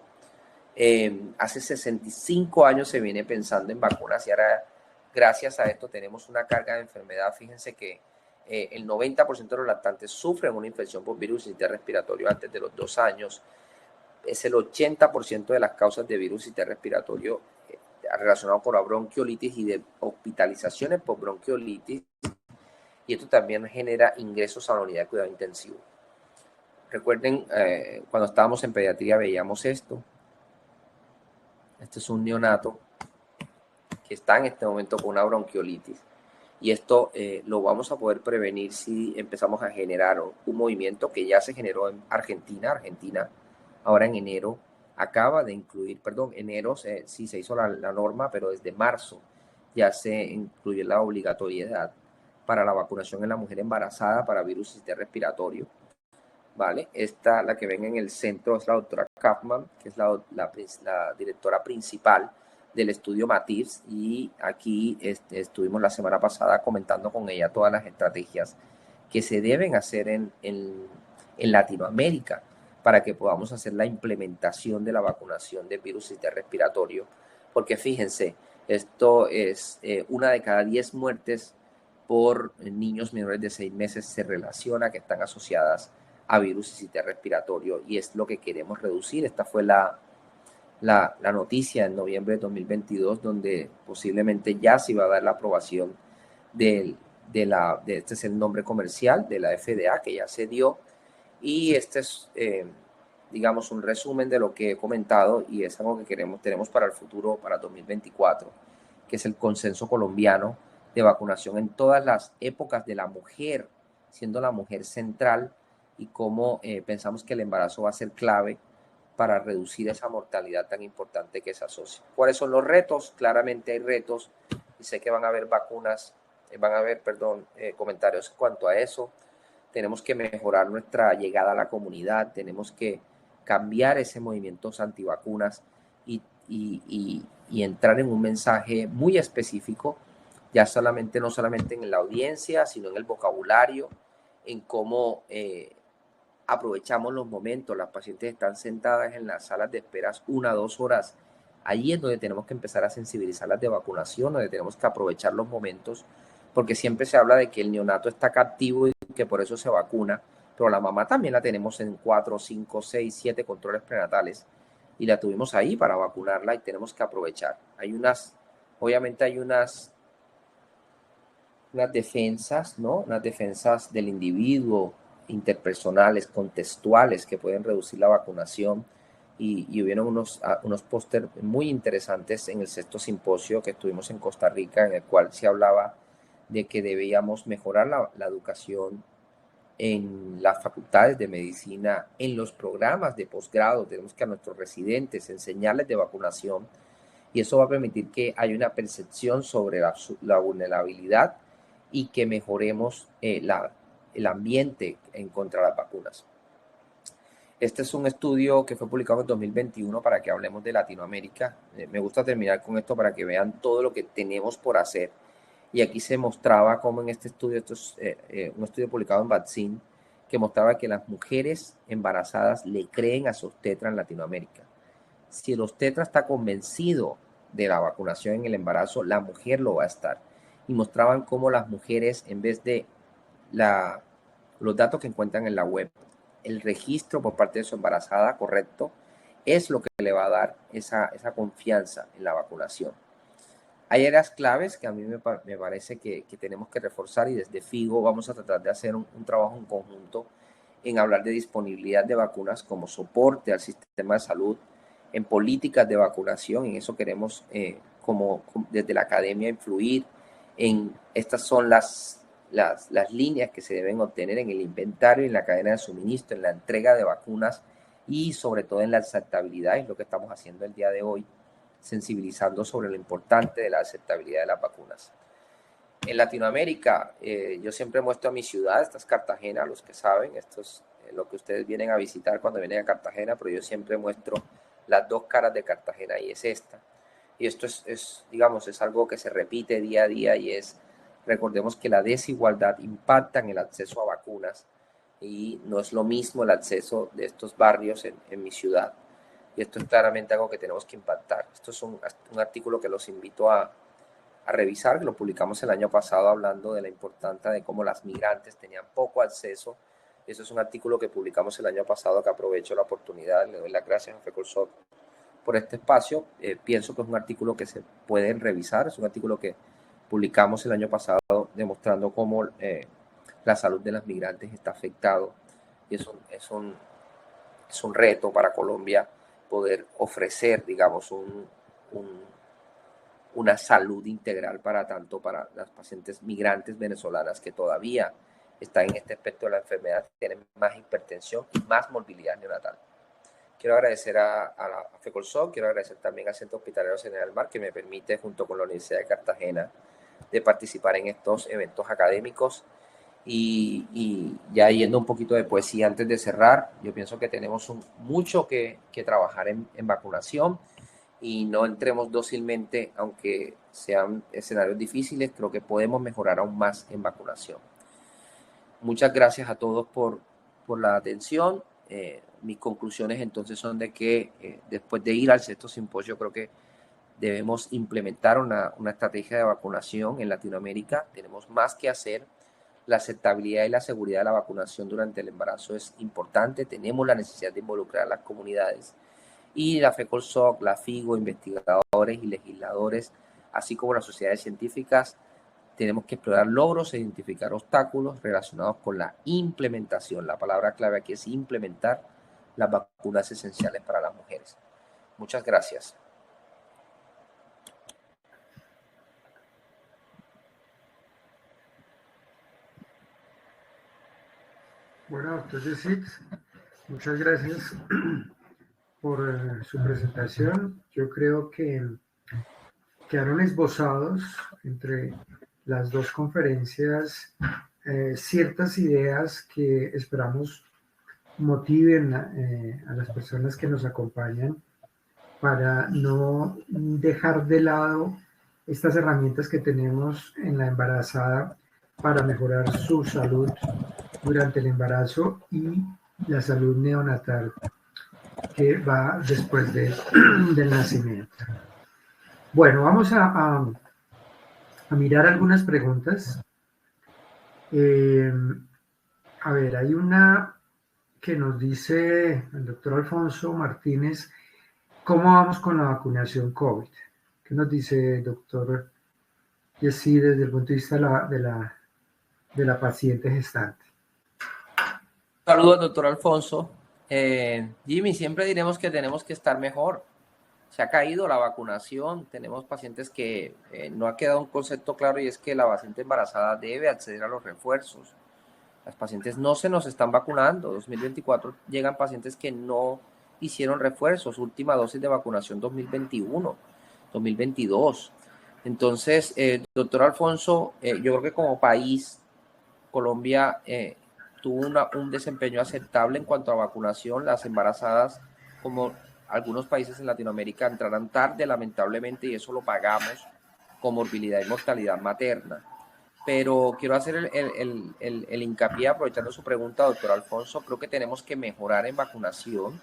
Hace 65 años se viene pensando en vacunas y ahora gracias a esto tenemos una carga de enfermedad. Fíjense que el 90% de los lactantes sufren una infección por virus respiratorio antes de los 2 años. Es el 80% de las causas de virus respiratorio relacionado con la bronquiolitis y de hospitalizaciones por bronquiolitis. Y esto también genera ingresos a la unidad de cuidado intensivo. Recuerden, cuando estábamos en pediatría veíamos esto. Este es un neonato que está en este momento con una bronquiolitis. Y esto lo vamos a poder prevenir si empezamos a generar un movimiento que ya se generó en Argentina. Argentina ahora en enero acaba de incluir, enero sí se hizo la norma, pero desde marzo ya se incluyó la obligatoriedad para la vacunación en la mujer embarazada para virus respiratorio. ¿Vale? Esta, la que ven en el centro, es la doctora Kaufman, que es la directora principal del estudio MATIFS, y aquí estuvimos la semana pasada comentando con ella todas las estrategias que se deben hacer en Latinoamérica para que podamos hacer la implementación de la vacunación de virus respiratorio, porque fíjense, esto es 1 de cada 10 muertes por niños menores de 6 meses se relaciona que están asociadas a virus respiratorio y es lo que queremos reducir. Esta fue la noticia en noviembre de 2022 donde posiblemente ya se iba a dar la aprobación este es el nombre comercial de la FDA que ya se dio y este es digamos un resumen de lo que he comentado y es algo que tenemos para el futuro, para 2024, que es el consenso colombiano de vacunación en todas las épocas de la mujer, siendo la mujer central y cómo pensamos que el embarazo va a ser clave para reducir esa mortalidad tan importante que se asocia. ¿Cuáles son los retos? Claramente hay retos y sé que van a haber comentarios en cuanto a eso. Tenemos que mejorar nuestra llegada a la comunidad, tenemos que cambiar ese movimiento antivacunas y entrar en un mensaje muy específico, ya no solamente en la audiencia, sino en el vocabulario, en cómo aprovechamos los momentos. Las pacientes están sentadas en las salas de esperas 1 a 2 horas. Allí es donde tenemos que empezar a sensibilizarlas de vacunación, donde tenemos que aprovechar los momentos, porque siempre se habla de que el neonato está captivo y que por eso se vacuna, pero la mamá también la tenemos en 4, 5, 6, 7 controles prenatales y la tuvimos ahí para vacunarla y tenemos que aprovechar. Obviamente hay unas defensas, ¿no? Unas defensas del individuo, interpersonales, contextuales, que pueden reducir la vacunación y hubieron unos póster muy interesantes en el 6º simposio que estuvimos en Costa Rica, en el cual se hablaba de que debíamos mejorar la educación en las facultades de medicina, en los programas de posgrado. Tenemos que a nuestros residentes enseñarles de vacunación y eso va a permitir que haya una percepción sobre la vulnerabilidad y que mejoremos el ambiente en contra de las vacunas. Este es un estudio que fue publicado en 2021 para que hablemos de Latinoamérica. Me gusta terminar con esto para que vean todo lo que tenemos por hacer. Y aquí se mostraba cómo en este estudio, esto es un estudio publicado en Vaccine, que mostraba que las mujeres embarazadas le creen a su obstetra en Latinoamérica. Si el obstetra está convencido de la vacunación en el embarazo, la mujer lo va a estar. Y mostraban cómo las mujeres, en vez de los datos que encuentran en la web, el registro por parte de su embarazada correcto, es lo que le va a dar esa confianza en la vacunación. Hay áreas claves que a mí me parece que tenemos que reforzar, y desde FIGO vamos a tratar de hacer un trabajo en conjunto en hablar de disponibilidad de vacunas como soporte al sistema de salud, en políticas de vacunación. En eso queremos desde la academia influir en estas son las líneas que se deben obtener en el inventario, en la cadena de suministro, en la entrega de vacunas y sobre todo en la aceptabilidad. Es lo que estamos haciendo el día de hoy, sensibilizando sobre lo importante de la aceptabilidad de las vacunas. En Latinoamérica, yo siempre muestro a mi ciudad, esta es Cartagena, los que saben, esto es lo que ustedes vienen a visitar cuando vienen a Cartagena, pero yo siempre muestro las dos caras de Cartagena, y es esta. Y esto digamos, es algo que se repite día a día, y recordemos que la desigualdad impacta en el acceso a vacunas, y no es lo mismo el acceso de estos barrios en mi ciudad. Y esto es claramente algo que tenemos que impactar. Esto es un artículo que los invito a revisar, que lo publicamos el año pasado hablando de la importancia de cómo las migrantes tenían poco acceso. Eso es un artículo que publicamos el año pasado, que aprovecho la oportunidad, le doy las gracias a FECOLSOC por este espacio. Pienso que es un artículo que se pueden revisar, es un artículo que publicamos el año pasado demostrando cómo la salud de las migrantes está afectado, y es un reto para Colombia poder ofrecer, digamos, una salud integral tanto para las pacientes migrantes venezolanas que todavía están en este aspecto de la enfermedad, tienen más hipertensión y más morbilidad neonatal. Quiero agradecer a FECOLSOC, quiero agradecer también al Centro Hospitalario General Mar, que me permite, junto con la Universidad de Cartagena, de participar en estos eventos académicos. Y ya yendo un poquito de poesía antes de cerrar, yo pienso que tenemos mucho que trabajar en vacunación, y no entremos dócilmente, aunque sean escenarios difíciles. Creo que podemos mejorar aún más en vacunación. Muchas gracias a todos por la atención. Mis conclusiones entonces son de que después de ir al sexto simposio, creo que debemos implementar una estrategia de vacunación en Latinoamérica. Tenemos más que hacer. La aceptabilidad y la seguridad de la vacunación durante el embarazo es importante. Tenemos la necesidad de involucrar a las comunidades, y la FECOLSOC, la FIGO, investigadores y legisladores, así como las sociedades científicas, tenemos que explorar logros e identificar obstáculos relacionados con la implementación. La palabra clave aquí es implementar las vacunas esenciales para las mujeres. Muchas gracias. Bueno, doctor Yesid, muchas gracias por su presentación. Yo creo que quedaron esbozados entre las dos conferencias ciertas ideas que esperamos motiven a las personas que nos acompañan para no dejar de lado estas herramientas que tenemos en la embarazada para mejorar su salud durante el embarazo y la salud neonatal que va después del nacimiento. Bueno, vamos a mirar algunas preguntas. A ver, hay una que nos dice el doctor Alfonso Martínez: ¿cómo vamos con la vacunación COVID? ¿Qué nos dice el doctor Yesid desde el punto de vista de la paciente gestante? Saludos, doctor Alfonso. Jimmy, siempre diremos que tenemos que estar mejor. Se ha caído la vacunación. Tenemos pacientes que no ha quedado un concepto claro, y es que la paciente embarazada debe acceder a los refuerzos. Las pacientes no se nos están vacunando. 2024 llegan pacientes que no hicieron refuerzos. Última dosis de vacunación 2021, 2022. Entonces, doctor Alfonso, yo creo que como país, Colombia tuvo un desempeño aceptable en cuanto a vacunación. Las embarazadas, como algunos países en Latinoamérica, entrarán tarde, lamentablemente, y eso lo pagamos con morbilidad y mortalidad materna. Pero quiero hacer el hincapié, aprovechando su pregunta, doctor Alfonso. Creo que tenemos que mejorar en vacunación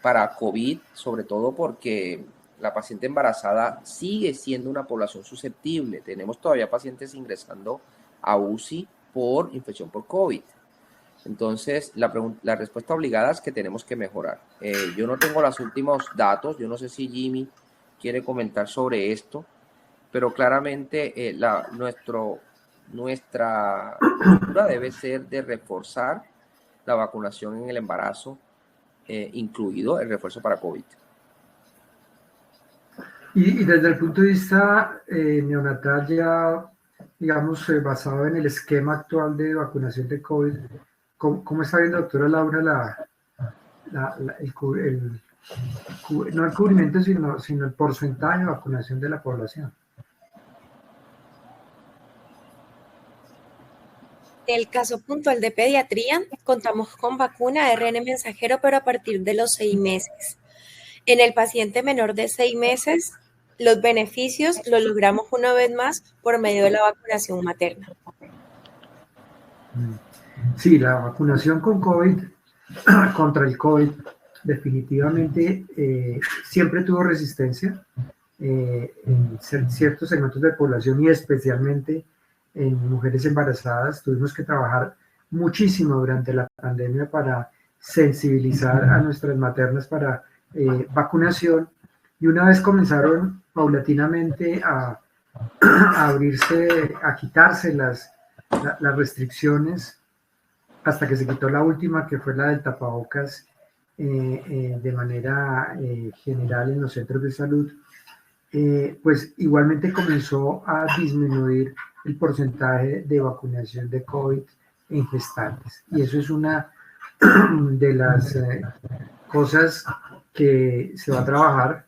para COVID, sobre todo porque la paciente embarazada sigue siendo una población susceptible. Tenemos todavía pacientes ingresando a UCI por infección por COVID. Entonces, la respuesta obligada es que tenemos que mejorar. Yo no tengo los últimos datos, yo no sé si Jimmy quiere comentar sobre esto, pero claramente nuestra postura debe ser de reforzar la vacunación en el embarazo, incluido el refuerzo para COVID. Y desde el punto de vista neonatal, ya, digamos, basado en el esquema actual de vacunación de COVID, ¿cómo está viendo, doctora Laura, no el cubrimiento, sino el porcentaje de vacunación de la población? En el caso puntual de pediatría, contamos con vacuna ARN mensajero, pero a partir de los 6 meses. En el paciente menor de 6 meses, los beneficios los logramos una vez más por medio de la vacunación materna. Sí, la vacunación con COVID, contra el COVID, definitivamente siempre tuvo resistencia en ciertos segmentos de población y especialmente en mujeres embarazadas. Tuvimos que trabajar muchísimo durante la pandemia para sensibilizar a nuestras maternas para vacunación, y una vez comenzaron paulatinamente a abrirse, a quitarse las restricciones, hasta que se quitó la última, que fue la del tapabocas de manera general en los centros de salud, pues igualmente comenzó a disminuir el porcentaje de vacunación de COVID en gestantes. Y eso es una de las cosas que se va a trabajar,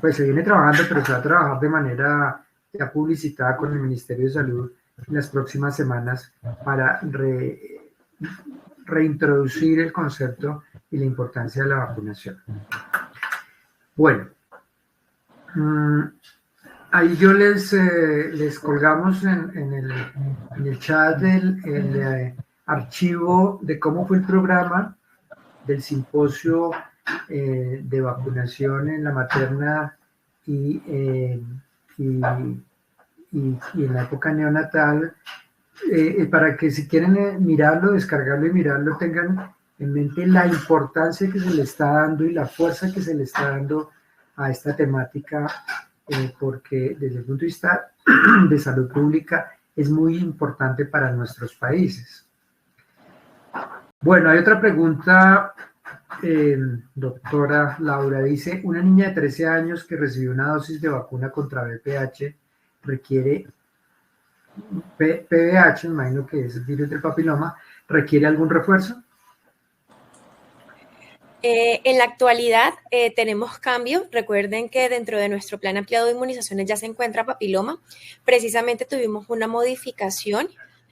pues se viene trabajando, pero se va a trabajar de manera ya publicitada con el Ministerio de Salud en las próximas semanas para reintroducir el concepto y la importancia de la vacunación. Bueno, ahí yo les colgamos en el chat el archivo de cómo fue el programa del simposio de vacunación en la materna y en la época neonatal, para que si quieren mirarlo, descargarlo y mirarlo, tengan en mente la importancia que se le está dando y la fuerza que se le está dando a esta temática, porque desde el punto de vista de salud pública es muy importante para nuestros países. Bueno, hay otra pregunta, doctora Laura, dice: una niña de 13 años que recibió una dosis de vacuna contra VPH requiere PVH, imagino que es el virus del papiloma, ¿requiere algún refuerzo? En la actualidad tenemos cambios. Recuerden que dentro de nuestro plan ampliado de inmunizaciones ya se encuentra papiloma. Precisamente tuvimos una modificación.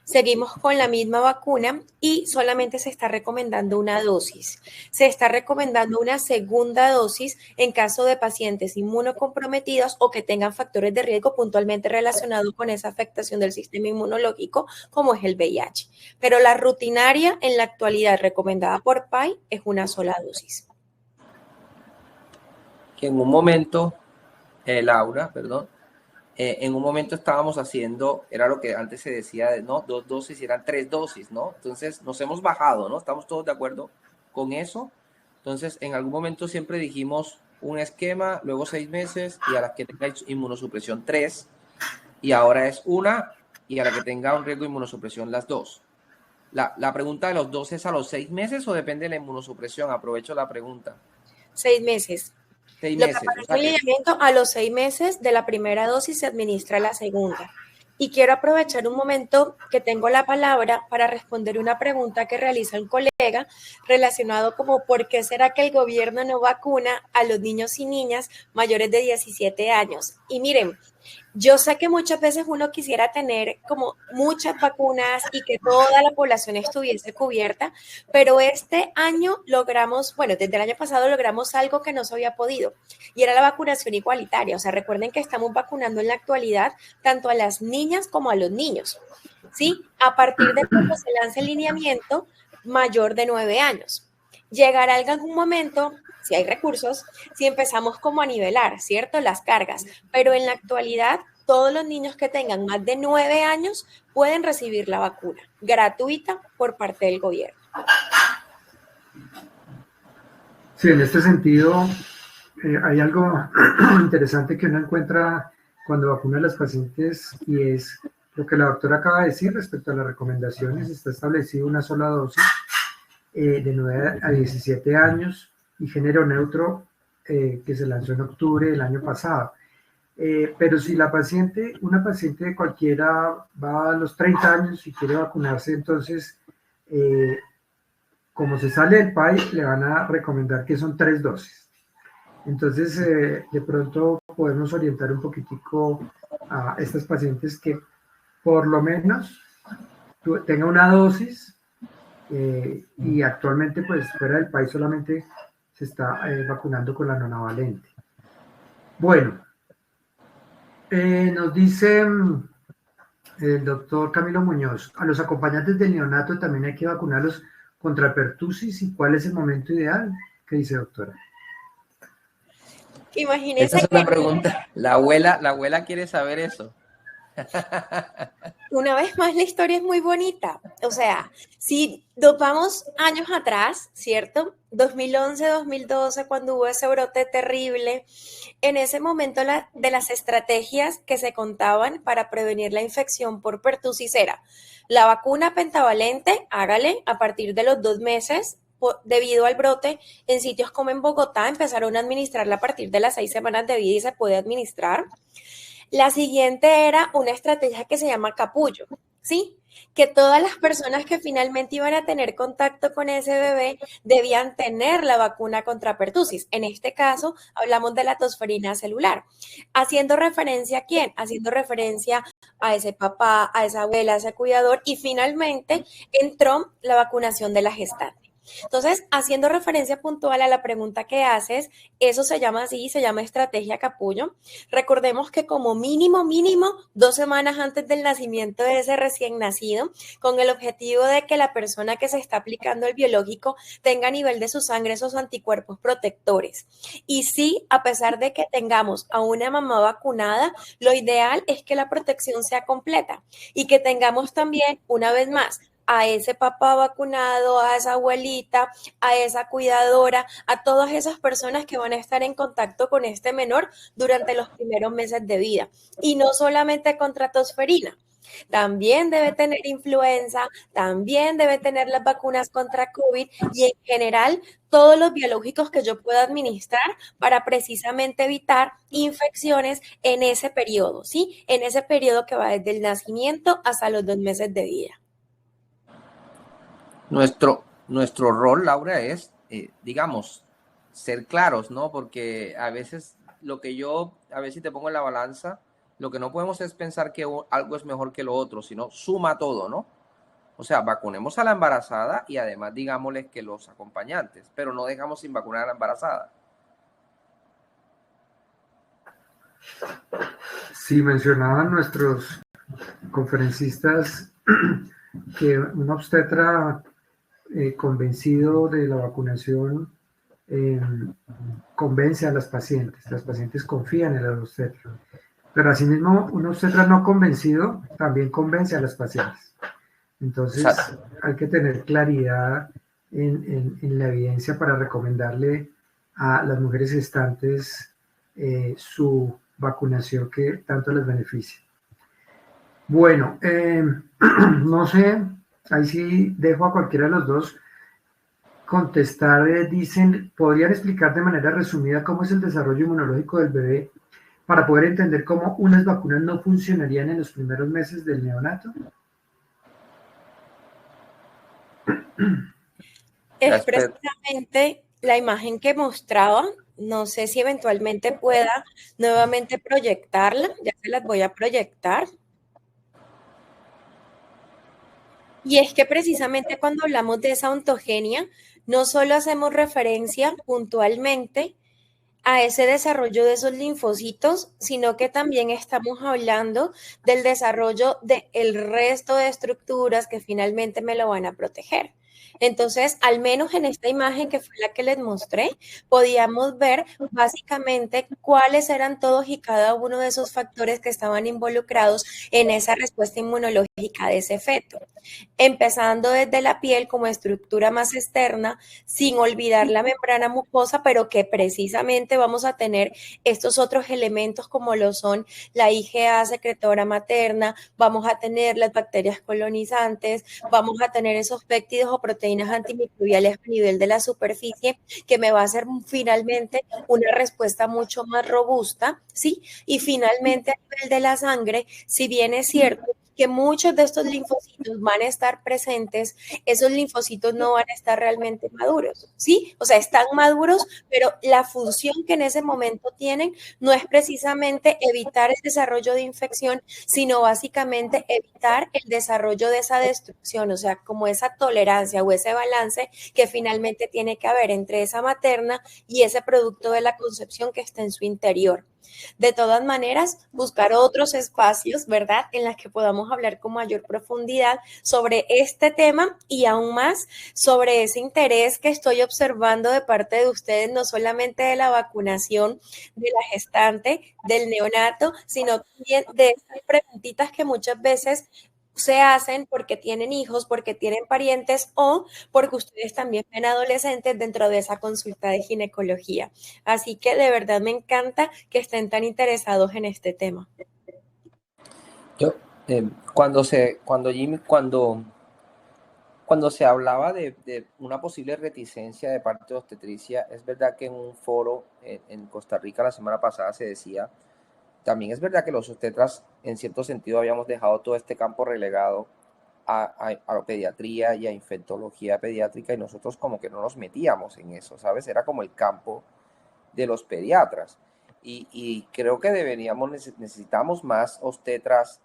Seguimos con la misma vacuna y solamente se está recomendando una dosis. Se está recomendando una segunda dosis en caso de pacientes inmunocomprometidos o que tengan factores de riesgo puntualmente relacionados con esa afectación del sistema inmunológico, como es el VIH. Pero la rutinaria en la actualidad recomendada por PAI es una sola dosis. Que en un momento, Laura, perdón, en un momento estábamos haciendo, era lo que antes se decía, no, 2 dosis y eran 3 dosis, ¿no? Entonces nos hemos bajado, ¿no? Estamos todos de acuerdo con eso. Entonces en algún momento siempre dijimos un esquema, luego 6 meses y a la que tenga inmunosupresión 3, y ahora es 1, y a la que tenga un riesgo de inmunosupresión las 2. La pregunta de los 2 es a los 6 meses o depende de la inmunosupresión. Aprovecho la pregunta. 6 meses. 6 Lo meses. que aparece en el lineamiento, a los 6 meses de la primera dosis se administra la segunda. Y quiero aprovechar un momento que tengo la palabra para responder una pregunta que realiza un colega relacionado como ¿por qué será que el gobierno no vacuna a los niños y niñas mayores de 17 años? Y miren, yo sé que muchas veces uno quisiera tener como muchas vacunas y que toda la población estuviese cubierta, pero este año logramos, bueno, desde el año pasado logramos algo que no se había podido, y era la vacunación igualitaria. O sea, recuerden que estamos vacunando en la actualidad tanto a las niñas como a los niños, ¿sí? A partir de cuando se lance el lineamiento, mayor de 9 años. Llegará en algún momento, si hay recursos, si empezamos como a nivelar, ¿cierto? Las cargas, pero en la actualidad todos los niños que tengan más de 9 años pueden recibir la vacuna gratuita por parte del gobierno. Sí, en este sentido, hay algo interesante que uno encuentra cuando vacuna a las pacientes y es lo que la doctora acaba de decir respecto a las recomendaciones. Está establecido una sola dosis de 9 a 17 años y género neutro que se lanzó en octubre del año pasado. Pero si una paciente de cualquiera va a los 30 años y quiere vacunarse, entonces, como se sale del país, le van a recomendar que son 3 dosis. Entonces, de pronto podemos orientar un poquitico a estas pacientes que por lo menos tenga una dosis y actualmente, pues, fuera del país solamente se está vacunando con la nonavalente. Bueno, nos dice el doctor Camilo Muñoz, a los acompañantes del neonato también hay que vacunarlos contra pertusis, ¿y cuál es el momento ideal? ¿Qué dice, doctora? Imagínense Esa es una pregunta. La abuela quiere saber eso. Una vez más, la historia es muy bonita. O sea, si nos vamos años atrás, ¿cierto? 2011, 2012, cuando hubo ese brote terrible, en ese momento de las estrategias que se contaban para prevenir la infección por pertusis era la vacuna pentavalente, hágale a partir de los 2 meses. Debido al brote, en sitios como en Bogotá empezaron a administrarla a partir de las 6 semanas de vida y se puede administrar. La siguiente era una estrategia que se llama capullo, ¿sí? Que todas las personas que finalmente iban a tener contacto con ese bebé debían tener la vacuna contra pertusis. En este caso, hablamos de la tosferina celular. ¿Haciendo referencia a quién? Haciendo referencia a ese papá, a esa abuela, a ese cuidador, y finalmente entró la vacunación de la gestante. Entonces, haciendo referencia puntual a la pregunta que haces, eso se llama así, se llama estrategia capullo. Recordemos que como mínimo 2 semanas antes del nacimiento de ese recién nacido, con el objetivo de que la persona que se está aplicando el biológico tenga a nivel de su sangre esos anticuerpos protectores. Y sí, a pesar de que tengamos a una mamá vacunada, lo ideal es que la protección sea completa y que tengamos también, una vez más, a ese papá vacunado, a esa abuelita, a esa cuidadora, a todas esas personas que van a estar en contacto con este menor durante los primeros meses de vida. Y no solamente contra tosferina, también debe tener influenza, también debe tener las vacunas contra COVID y en general todos los biológicos que yo pueda administrar para precisamente evitar infecciones en ese periodo, ¿sí? En ese periodo que va desde el nacimiento hasta los 2 meses de vida. Nuestro rol, Laura, es, digamos, ser claros, ¿no? Porque a veces a ver si te pongo en la balanza, lo que no podemos es pensar que algo es mejor que lo otro, sino suma todo, ¿no? O sea, vacunemos a la embarazada y además digámosles que los acompañantes, pero no dejamos sin vacunar a la embarazada. Sí, mencionaban nuestros conferencistas que un obstetra convencido de la vacunación convence a las pacientes confían en el obstetra, pero asimismo un obstetra no convencido también convence a las pacientes. Entonces hay que tener claridad en la evidencia para recomendarle a las mujeres gestantes su vacunación que tanto les beneficia. Bueno, no sé, ahí sí dejo a cualquiera de los dos contestar. Dicen, ¿podrían explicar de manera resumida cómo es el desarrollo inmunológico del bebé para poder entender cómo unas vacunas no funcionarían en los primeros meses del neonato? Es precisamente la imagen que mostraba. No sé si eventualmente pueda nuevamente proyectarla. Ya se las voy a proyectar. Y es que precisamente cuando hablamos de esa ontogenia, no solo hacemos referencia puntualmente a ese desarrollo de esos linfocitos, sino que también estamos hablando del desarrollo del resto de estructuras que finalmente me lo van a proteger. Entonces, al menos en esta imagen que fue la que les mostré, podíamos ver básicamente cuáles eran todos y cada uno de esos factores que estaban involucrados en esa respuesta inmunológica de ese feto. Empezando desde la piel como estructura más externa, sin olvidar la membrana mucosa, pero que precisamente vamos a tener estos otros elementos como lo son la IgA secretora materna, vamos a tener las bacterias colonizantes, vamos a tener esos péptidos o proteínas antimicrobiales a nivel de la superficie, que me va a hacer finalmente una respuesta mucho más robusta, ¿sí? Y finalmente a nivel de la sangre, si bien es cierto que muchos de estos linfocitos van a estar presentes, esos linfocitos no van a estar realmente maduros, ¿sí? O sea, están maduros, pero la función que en ese momento tienen no es precisamente evitar el desarrollo de infección, sino básicamente evitar el desarrollo de esa destrucción, o sea, como esa tolerancia o ese balance que finalmente tiene que haber entre esa materna y ese producto de la concepción que está en su interior. De todas maneras, buscar otros espacios, ¿verdad?, en las que podamos hablar con mayor profundidad sobre este tema y aún más sobre ese interés que estoy observando de parte de ustedes, no solamente de la vacunación de la gestante, del neonato, sino también de estas preguntitas que muchas veces se hacen porque tienen hijos, porque tienen parientes o porque ustedes también ven adolescentes dentro de esa consulta de ginecología. Así que de verdad me encanta que estén tan interesados en este tema. Yo, cuando se hablaba de una posible reticencia de parte de obstetricia, es verdad que en un foro en Costa Rica la semana pasada se decía, también es verdad que los obstetras en cierto sentido habíamos dejado todo este campo relegado a la pediatría y a infectología pediátrica y nosotros como que no nos metíamos en eso, ¿sabes? Era como el campo de los pediatras. Y creo que necesitamos más obstetras,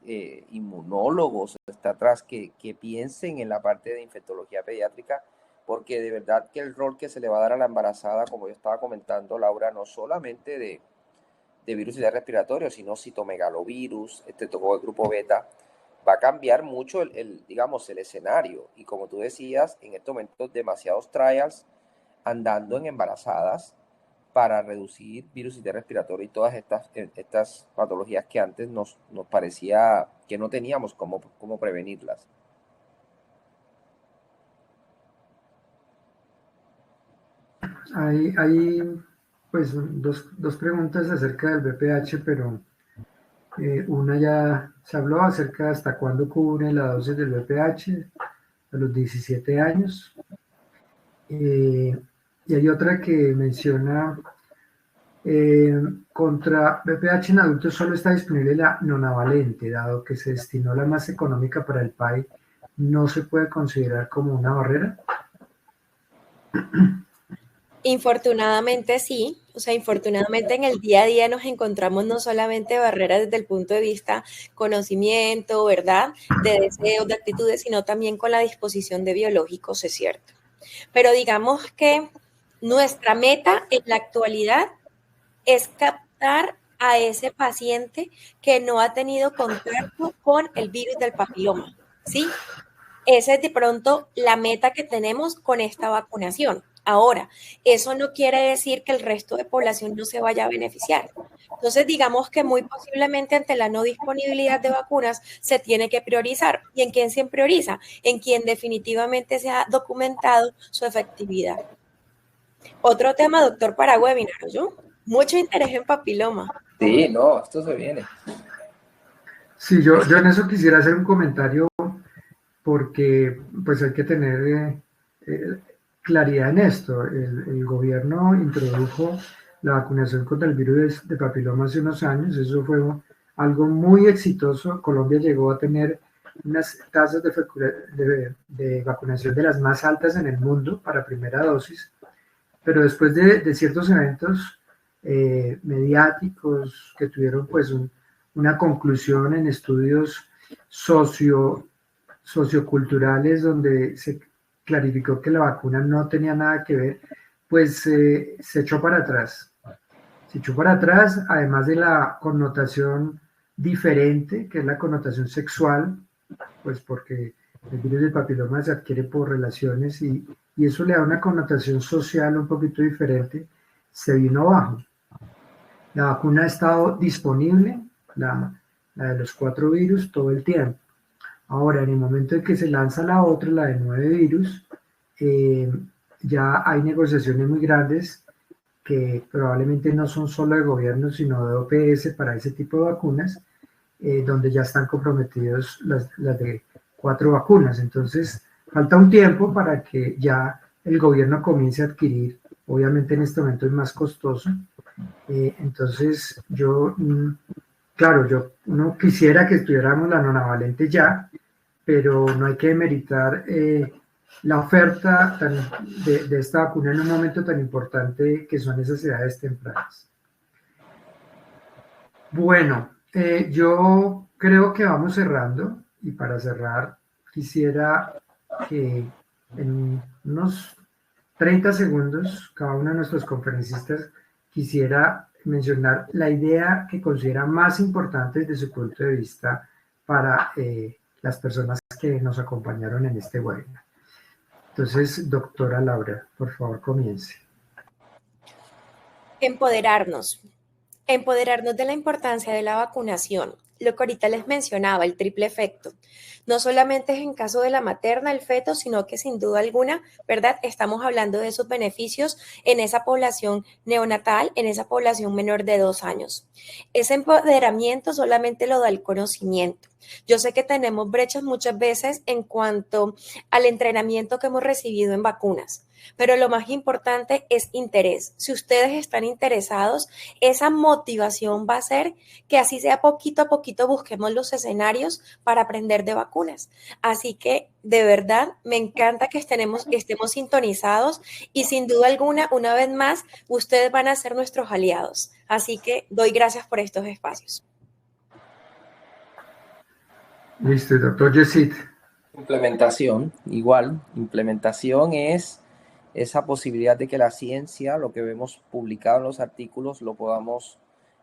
inmunólogos, obstetras que piensen en la parte de infectología pediátrica, porque de verdad que el rol que se le va a dar a la embarazada, como yo estaba comentando, Laura, no solamente de virus respiratorio, sino citomegalovirus, tocó el grupo beta, va a cambiar mucho digamos, el escenario. Y como tú decías, en estos momentos demasiados trials andando en embarazadas para reducir virus respiratorio y todas estas patologías que antes nos parecía que no teníamos cómo prevenirlas. Hay pues dos preguntas acerca del BPH, pero una ya se habló acerca de hasta cuándo cubre la dosis del BPH, a los 17 años. Y hay otra que menciona, contra BPH en adultos solo está disponible la nonavalente, dado que se destinó la más económica para el PAI, ¿no se puede considerar como una barrera? Infortunadamente sí, o sea, infortunadamente en el día a día nos encontramos no solamente barreras desde el punto de vista conocimiento, ¿verdad?, de deseos, de actitudes, sino también con la disposición de biológicos, es cierto. Pero digamos que nuestra meta en la actualidad es captar a ese paciente que no ha tenido contacto con el virus del papiloma, ¿sí? Esa es de pronto la meta que tenemos con esta vacunación. Ahora, eso no quiere decir que el resto de población no se vaya a beneficiar. Entonces, digamos que muy posiblemente ante la no disponibilidad de vacunas se tiene que priorizar. ¿Y en quién se prioriza? En quien definitivamente se ha documentado su efectividad. Otro tema, doctor, para webinar, ¿yo? Mucho interés en papiloma. Sí, no, esto se viene. Sí, yo en eso quisiera hacer un comentario porque pues hay que tener claridad en esto. El gobierno introdujo la vacunación contra el virus de papiloma hace unos años, eso fue algo muy exitoso. Colombia llegó a tener unas tasas de vacunación de las más altas en el mundo para primera dosis, pero después de ciertos eventos mediáticos que tuvieron pues una conclusión en estudios socioculturales donde se clarificó que la vacuna no tenía nada que ver, pues se echó para atrás. Se echó para atrás, además de la connotación diferente, que es la connotación sexual, pues porque El virus del papiloma se adquiere por relaciones y eso le da una connotación social un poquito diferente. Se vino abajo. La vacuna ha estado disponible, la de los 4 virus, todo el tiempo. Ahora, en el momento en que se lanza la otra, la de 9 virus, ya hay negociaciones muy grandes que probablemente no son solo de gobierno, sino de OPS para ese tipo de vacunas, donde ya están comprometidos las de 4 vacunas. Entonces, falta un tiempo para que ya el gobierno comience a adquirir. Obviamente en este momento es más costoso. Entonces, claro, uno quisiera que estuviéramos la nonavalente ya, pero no hay que demeritar la oferta de esta vacuna en un momento tan importante que son esas edades tempranas. Bueno, yo creo que vamos cerrando y para cerrar quisiera que en unos 30 segundos cada uno de nuestros conferencistas quisiera mencionar la idea que considera más importante desde su punto de vista para las personas que nos acompañaron en este webinar. Entonces, doctora Laura, por favor, comience. Empoderarnos de la importancia de la vacunación. Lo que ahorita les mencionaba, el triple efecto. No solamente es en caso de la materna, el feto, sino que sin duda alguna, ¿verdad? Estamos hablando de esos beneficios en esa población neonatal, en esa población menor de 2 años. Ese empoderamiento solamente lo da el conocimiento. Yo sé que tenemos brechas muchas veces en cuanto al entrenamiento que hemos recibido en vacunas, pero lo más importante es interés. Si ustedes están interesados, esa motivación va a ser que así sea poquito a poquito busquemos los escenarios para aprender de vacunas. Así que de verdad me encanta que estemos sintonizados y sin duda alguna, una vez más, ustedes van a ser nuestros aliados. Así que doy gracias por estos espacios. Listo, doctor Yesid. Implementación, igual, implementación es esa posibilidad de que la ciencia, lo que vemos publicado en los artículos, lo podamos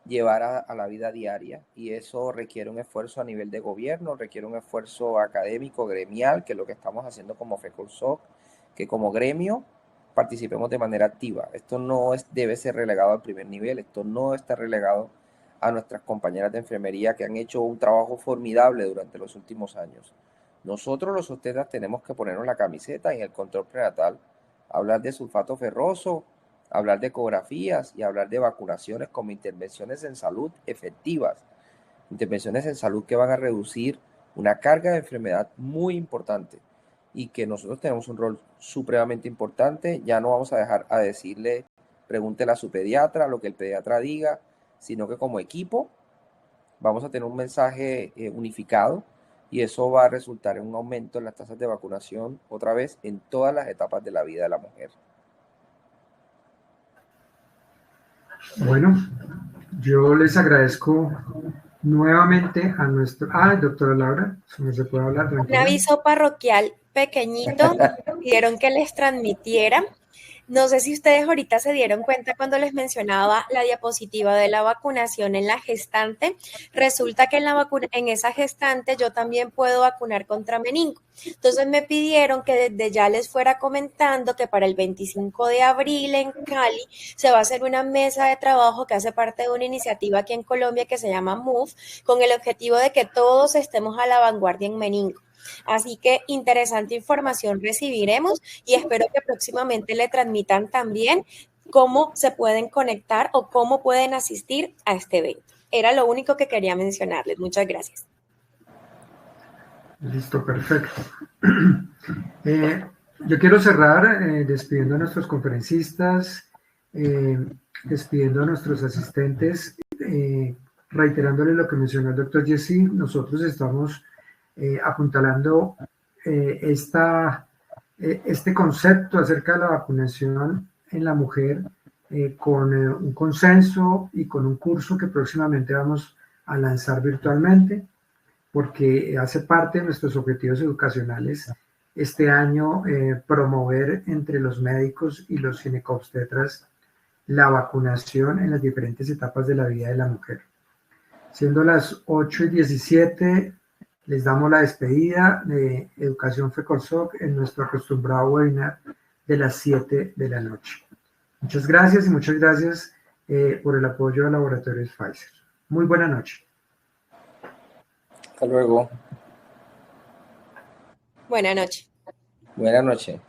llevar a la vida diaria, y eso requiere un esfuerzo a nivel de gobierno, requiere un esfuerzo académico, gremial, que es lo que estamos haciendo como FECOLSOC, que como gremio participemos de manera activa. Esto no debe ser relegado al primer nivel, esto no está relegado a nuestras compañeras de enfermería que han hecho un trabajo formidable durante los últimos años. Nosotros los obstetras tenemos que ponernos la camiseta en el control prenatal, hablar de sulfato ferroso, hablar de ecografías y hablar de vacunaciones como intervenciones en salud efectivas, intervenciones en salud que van a reducir una carga de enfermedad muy importante y que nosotros tenemos un rol supremamente importante. Ya no vamos a dejar a decirle, pregúntele a su pediatra lo que el pediatra diga, sino que como equipo vamos a tener un mensaje unificado, y eso va a resultar en un aumento en las tasas de vacunación otra vez en todas las etapas de la vida de la mujer. Bueno, yo les agradezco nuevamente a nuestro... doctora Laura, se puede hablar. Un aviso parroquial pequeñito, pidieron que les transmitiera. No sé si ustedes ahorita se dieron cuenta cuando les mencionaba la diapositiva de la vacunación en la gestante. Resulta que en esa gestante yo también puedo vacunar contra meningo. Entonces me pidieron que desde ya les fuera comentando que para el 25 de abril en Cali se va a hacer una mesa de trabajo que hace parte de una iniciativa aquí en Colombia que se llama MOVE, con el objetivo de que todos estemos a la vanguardia en meningo. Así que interesante información recibiremos y espero que próximamente le transmitan también cómo se pueden conectar o cómo pueden asistir a este evento. Era lo único que quería mencionarles. Muchas gracias. Listo, perfecto. Yo quiero cerrar despidiendo a nuestros conferencistas, despidiendo a nuestros asistentes, reiterándole lo que mencionó el doctor Yesid. Nosotros estamos apuntalando este concepto acerca de la vacunación en la mujer con un consenso y con un curso que próximamente vamos a lanzar virtualmente, porque hace parte de nuestros objetivos educacionales este año promover entre los médicos y los ginecobstetras la vacunación en las diferentes etapas de la vida de la mujer. Siendo las 8:17, les damos la despedida de Educación FECOLSOC en nuestro acostumbrado webinar de las 7 de la noche. Muchas gracias y muchas gracias por el apoyo de Laboratorios Pfizer. Muy buena noche. Hasta luego. Buenas noches. Buenas noches.